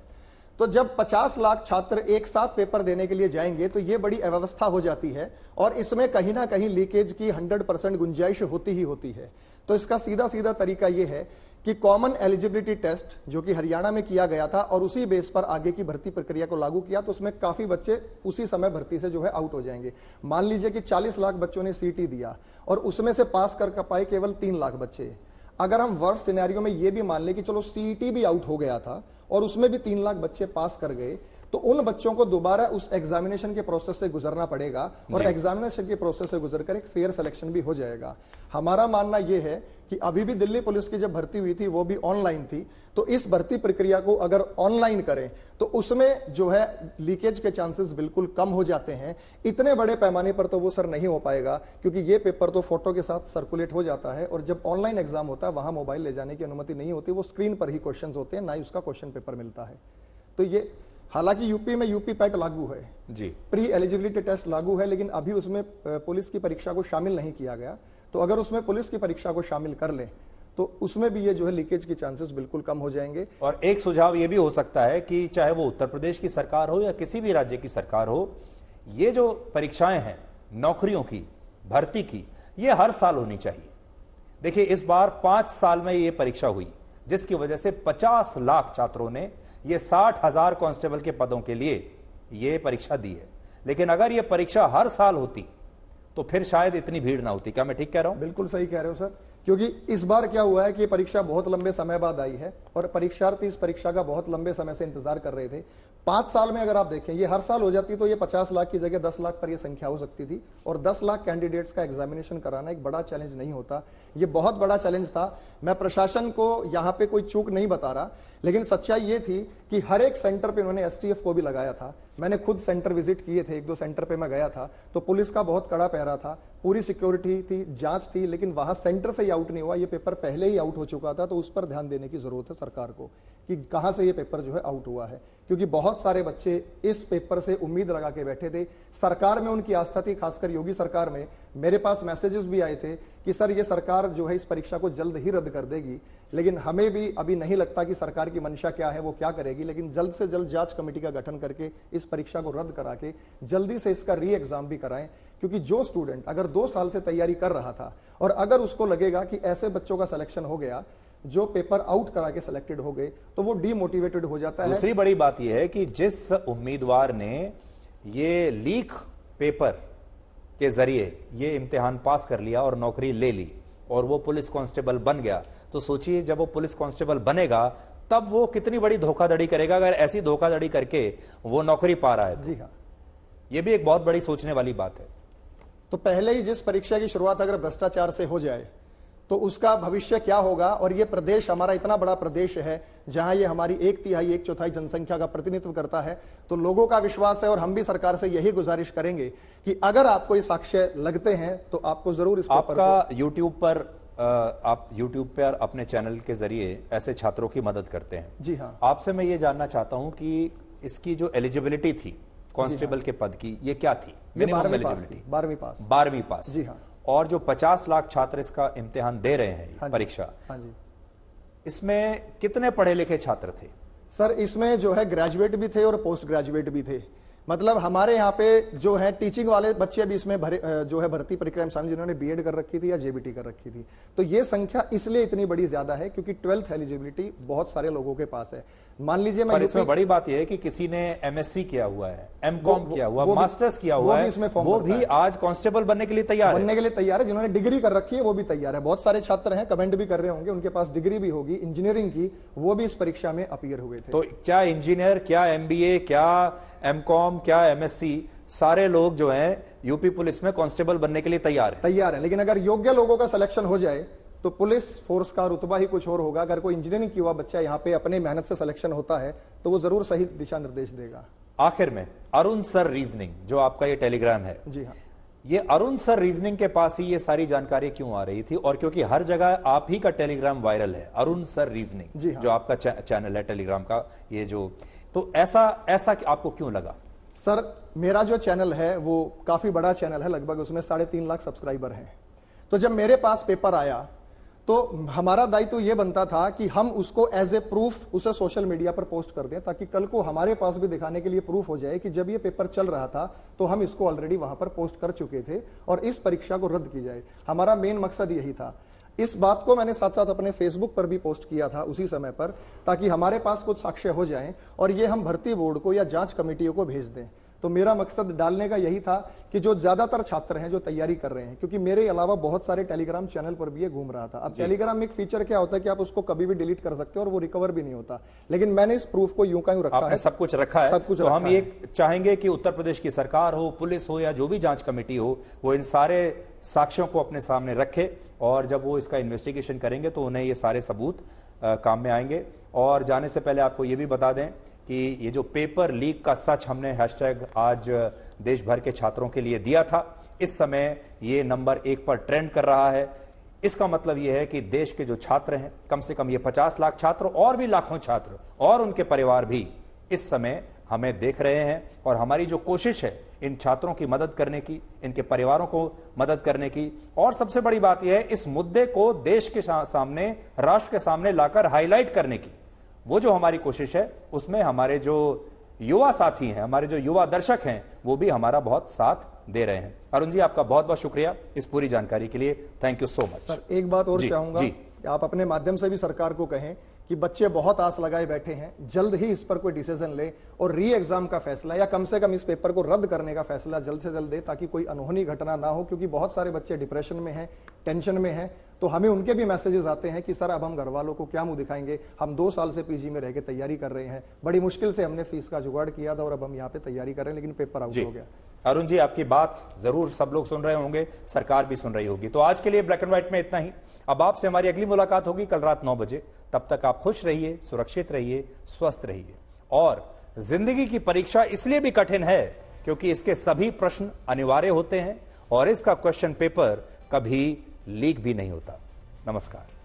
तो जब 50 लाख छात्र एक साथ पेपर देने के लिए जाएंगे तो ये बड़ी अव्यवस्था हो जाती है और इसमें कहीं ना कहीं लीकेज की 100% गुंजाइश होती ही होती है। तो इसका सीधा सीधा तरीका यह है कि कॉमन एलिजिबिलिटी टेस्ट जो कि हरियाणा में किया गया था और उसी बेस पर आगे की भर्ती प्रक्रिया को लागू किया, तो उसमें काफी बच्चे उसी समय भर्ती से जो है आउट हो जाएंगे। मान लीजिए कि 40 लाख बच्चों ने सीटी दिया और उसमें से पास कर पाए केवल 3 लाख बच्चे। अगर हम वर्स्ट सिनेरियो में ये भी मान ले कि चलो सीईटी भी आउट हो गया था और उसमें भी 3 लाख बच्चे पास कर गए, तो उन बच्चों को दोबारा उस एग्जामिनेशन के प्रोसेस से गुजरना पड़ेगा और एग्जामिनेशन के प्रोसेस से गुजरकर एक फेयर सिलेक्शन भी हो जाएगा। हमारा मानना यह है कि अभी भी दिल्ली पुलिस की जब भर्ती हुई थी वो भी ऑनलाइन थी, तो इस भर्ती प्रक्रिया को अगर ऑनलाइन करें तो उसमें जो है लीकेज के चांसेस बिल्कुल कम हो जाते हैं। इतने बड़े पैमाने पर तो वो सर नहीं हो पाएगा, क्योंकि ये पेपर तो फोटो के साथ सर्कुलेट हो जाता है और जब ऑनलाइन एग्जाम होता है वहां मोबाइल ले जाने की अनुमति नहीं होती, वो स्क्रीन पर ही क्वेश्चन होते हैं, ना ही उसका क्वेश्चन पेपर मिलता है। तो ये हालांकि यूपी में यूपी पैट लागू है जी, प्री एलिजिबिलिटी टेस्ट लागू है, लेकिन अभी उसमें पुलिस की परीक्षा को शामिल नहीं किया गया। तो अगर उसमें पुलिस की परीक्षा को शामिल कर ले तो उसमें भी ये जो है लीकेज के चांसेस बिल्कुल कम हो जाएंगे। और एक सुझाव ये भी हो सकता है कि चाहे वो उत्तर प्रदेश की सरकार हो या किसी भी राज्य की सरकार हो, ये जो परीक्षाएं हैं नौकरियों की, भर्ती की, ये हर साल होनी चाहिए। देखिए इस बार 5 साल में ये परीक्षा हुई, जिसकी वजह से 50 लाख छात्रों ने ये 60,000 कांस्टेबल के पदों के लिए ये परीक्षा दी है। लेकिन अगर ये परीक्षा हर साल होती तो फिर शायद इतनी भीड़ ना होती। क्या मैं ठीक कह रहा हूं? बिल्कुल सही कह रहे हो सर, क्योंकि इस बार क्या हुआ है कि परीक्षा बहुत लंबे समय बाद आई है और परीक्षार्थी इस परीक्षा का बहुत लंबे समय से इंतजार कर रहे थे। 5 साल में अगर आप देखें ये हर साल हो जाती तो ये 50 लाख की जगह 10 लाख पर ये संख्या हो सकती थी और 10 लाख कैंडिडेट्स का एग्जामिनेशन कराना एक बड़ा चैलेंज नहीं होता। ये बहुत बड़ा चैलेंज था। मैं प्रशासन को यहाँ पे कोई चूक नहीं बता रहा, लेकिन सच्चाई ये थी कि हर एक सेंटर पे उन्होंने एसटीएफ को भी लगाया था। मैंने खुद सेंटर विजिट किए थे, 1-2 सेंटर पे मैं गया था, तो पुलिस का बहुत कड़ा पहरा था, पूरी सिक्योरिटी थी, जांच थी, लेकिन वहां सेंटर से ही आउट नहीं हुआ। ये पेपर पहले ही आउट हो चुका था, तो उस पर ध्यान देने की जरूरत है सरकार को कि कहां से ये पेपर जो है आउट हुआ है, क्योंकि बहुत सारे बच्चे इस पेपर से उम्मीद लगा के बैठे थे। सरकार में उनकी आस्था थी, खासकर योगी सरकार में। मेरे पास मैसेजेस भी आए थे कि सर ये सरकार जो है इस परीक्षा को जल्द ही रद्द कर देगी, लेकिन हमें भी अभी नहीं लगता कि सरकार की मंशा क्या है, वो क्या करेगी, लेकिन जल्द से जल्द जांच कमेटी का गठन करके इस परीक्षा को रद्द करा के जल्दी से इसका री एग्जाम भी कराएं। क्योंकि जो स्टूडेंट अगर 2 साल से तैयारी कर रहा था और अगर उसको लगेगा कि ऐसे बच्चों का सिलेक्शन हो गया जो पेपर आउट करा के सिलेक्टेड हो गए, तो वो डीमोटिवेटेड हो जाता है। दूसरी बड़ी बात यह है कि जिस उम्मीदवार ने ये लीक पेपर के जरिए ये इम्तिहान पास कर लिया और नौकरी ले ली और वो पुलिस कांस्टेबल बन गया, तो सोचिए जब वो पुलिस कांस्टेबल बनेगा तब वो कितनी बड़ी धोखाधड़ी करेगा, अगर ऐसी धोखाधड़ी करके वो नौकरी पा रहा है। जी हाँ, ये भी एक बहुत बड़ी सोचने वाली बात है। तो पहले ही जिस परीक्षा की शुरुआत अगर भ्रष्टाचार से हो जाए तो उसका भविष्य क्या होगा। और ये प्रदेश हमारा इतना बड़ा प्रदेश है जहां ये हमारी 1/3 1/4 जनसंख्या का प्रतिनिधित्व करता है, तो लोगों का विश्वास है और हम भी सरकार से यही गुजारिश करेंगे कि अगर आपको ये साक्ष्य लगते हैं तो आपको जरूर इस पेपर आपका यूट्यूब पर आप यूट्यूब पर अपने चैनल के जरिए ऐसे छात्रों की मदद करते हैं। जी हाँ, आपसे मैं ये जानना चाहता हूं कि इसकी जो एलिजिबिलिटी थी कांस्टेबल के पद की, ये क्या थी? मिनिमम एलिजिबिलिटी 12वीं पास। जी हाँ। और जो 50 लाख छात्र इसका इम्तिहान दे रहे हैं परीक्षा, हाँ जी, इसमें कितने पढ़े लिखे छात्र थे? सर इसमें जो है ग्रेजुएट भी थे और पोस्ट ग्रेजुएट भी थे। मतलब हमारे यहाँ पे जो है टीचिंग वाले बच्चे भी इसमें जो है भर्ती प्रक्रिया में शामिल, जिन्होंने बीएड कर रखी थी या जेबीटी कर रखी थी। तो ये संख्या इसलिए इतनी बड़ी ज्यादा है क्योंकि 12th एलिजिबिलिटी बहुत सारे लोगों के पास है। मान लीजिए पर इसमें बड़ी बात यह है कि किसी ने एमएससी किया हुआ है, एमकॉम किया हुआ, मास्टर्स किया हुआ है, वो भी आज कांस्टेबल बनने के लिए तैयार है। जिन्होंने डिग्री कर रखी है वो भी तैयार है। बहुत सारे छात्र हैं, कमेंट भी कर रहे होंगे, उनके पास डिग्री भी होगी इंजीनियरिंग की, वो भी इस परीक्षा में अपीयर हुए थे। तो क्या इंजीनियर, क्या एमबीए, क्या एमकॉम, क्या एमएससी, सारे लोग जो हैं यूपी पुलिस में कांस्टेबल बनने के लिए तैयार है। लेकिन अगर योग्य लोगों का सिलेक्शन हो जाए तो पुलिस फोर्स का रुतबा ही कुछ और होगा। अगर कोई इंजीनियरिंग किया हुआ बच्चा यहाँ पे अपने मेहनत से सिलेक्शन होता है तो वो जरूर सही दिशा निर्देश देगा। आखिर में अरुण सर रीजनिंग, जो आपका ये टेलीग्राम है, जी हाँ, ये अरुण सर रीजनिंग के पास ही ये सारी जानकारी क्यों आ रही थी? और क्योंकि हर जगह आप ही का टेलीग्राम वायरल है, अरुण सर रीजनिंग, जी हाँ, जो आपका चैनल है टेलीग्राम का, ये जो, तो ऐसा आपको क्यों लगा? सर मेरा जो चैनल है वो काफी बड़ा चैनल है, लगभग उसमें 3.5 लाख सब्सक्राइबर हैं। तो जब मेरे पास पेपर आया तो हमारा दायित्व यह बनता था कि हम उसको एज ए प्रूफ उसे सोशल मीडिया पर पोस्ट कर दें, ताकि कल को हमारे पास भी दिखाने के लिए प्रूफ हो जाए कि जब ये पेपर चल रहा था तो हम इसको ऑलरेडी वहां पर पोस्ट कर चुके थे और इस परीक्षा को रद्द की जाए। हमारा मेन मकसद यही था। इस बात को मैंने साथ साथ अपने फेसबुक पर भी पोस्ट किया था उसी समय पर, ताकि हमारे पास कुछ साक्ष्य हो जाएं और ये हम भर्ती बोर्ड को या जांच कमेटियों को भेज दें। तो मेरा मकसद डालने का यही था कि जो ज्यादातर छात्र हैं जो तैयारी कर रहे हैं, क्योंकि मेरे अलावा बहुत सारे टेलीग्राम चैनल पर भी ये घूम रहा था। अब टेलीग्राम में एक फीचर क्या होता है कि आप उसको कभी भी डिलीट कर सकते हो और वो रिकवर भी नहीं होता, लेकिन मैंने इस प्रूफ को यूं का यूं रखा है, सब कुछ रखा है। सब कुछ तो रखा हम है। ये चाहेंगे कि उत्तर प्रदेश की सरकार हो, पुलिस हो या जो भी जांच कमेटी हो, वो इन सारे साक्ष्यों को अपने सामने रखे और जब वो इसका इन्वेस्टिगेशन करेंगे तो उन्हें ये सारे सबूत काम में आएंगे। और जाने से पहले आपको ये भी बता दें कि ये जो पेपर लीक का सच हमने हैशटैग आज देश भर के छात्रों के लिए दिया था, इस समय ये नंबर 1 पर ट्रेंड कर रहा है। इसका मतलब यह है कि देश के जो छात्र हैं, कम से कम ये 50 लाख छात्र और भी लाखों छात्र और उनके परिवार भी इस समय हमें देख रहे हैं और हमारी जो कोशिश है इन छात्रों की मदद करने की, इनके परिवारों को मदद करने की, और सबसे बड़ी बात यह है इस मुद्दे को देश के सामने, राष्ट्र के सामने लाकर हाईलाइट करने की, वो जो हमारी कोशिश है उसमें हमारे जो युवा साथी हैं, हमारे जो युवा दर्शक हैं, वो भी हमारा बहुत साथ दे रहे हैं। अरुण जी, आपका बहुत बहुत शुक्रिया इस पूरी जानकारी के लिए। Thank you so much. Sir एक बात और जी, चाहूंगा जी। कि आप अपने माध्यम से भी सरकार को कहें कि बच्चे बहुत आस लगाए बैठे हैं, जल्द ही इस पर कोई डिसीजन ले और री एग्जाम का फैसला या कम से कम इस पेपर को रद्द करने का फैसला जल्द से जल्द दे, ताकि कोई अनहोनी घटना ना हो, क्योंकि बहुत सारे बच्चे डिप्रेशन में हैं, टेंशन में हैं। तो हमें उनके भी मैसेजेस आते हैं कि सर अब हम घर वालों को क्या मुंह दिखाएंगे, हम 2 साल से पीजी में रह के तैयारी कर रहे हैं, बड़ी मुश्किल से हमने फीस का जुगाड़ किया था और अब हम यहाँ पे तैयारी कर रहे हैं, लेकिन पेपर आउट हो गया। अरुण जी, आपकी बात जरूर सब लोग सुन रहे होंगे, सरकार भी सुन रही होगी। तो आज के लिए ब्लैक एंड व्हाइट में इतना ही। अब आपसे हमारी अगली मुलाकात होगी कल रात 9 बजे। तब तक आप खुश रहिए, सुरक्षित रहिए, स्वस्थ रहिए। और जिंदगी की परीक्षा इसलिए भी कठिन है क्योंकि इसके सभी प्रश्न अनिवार्य होते हैं और इसका क्वेश्चन पेपर कभी लीक भी नहीं होता। नमस्कार।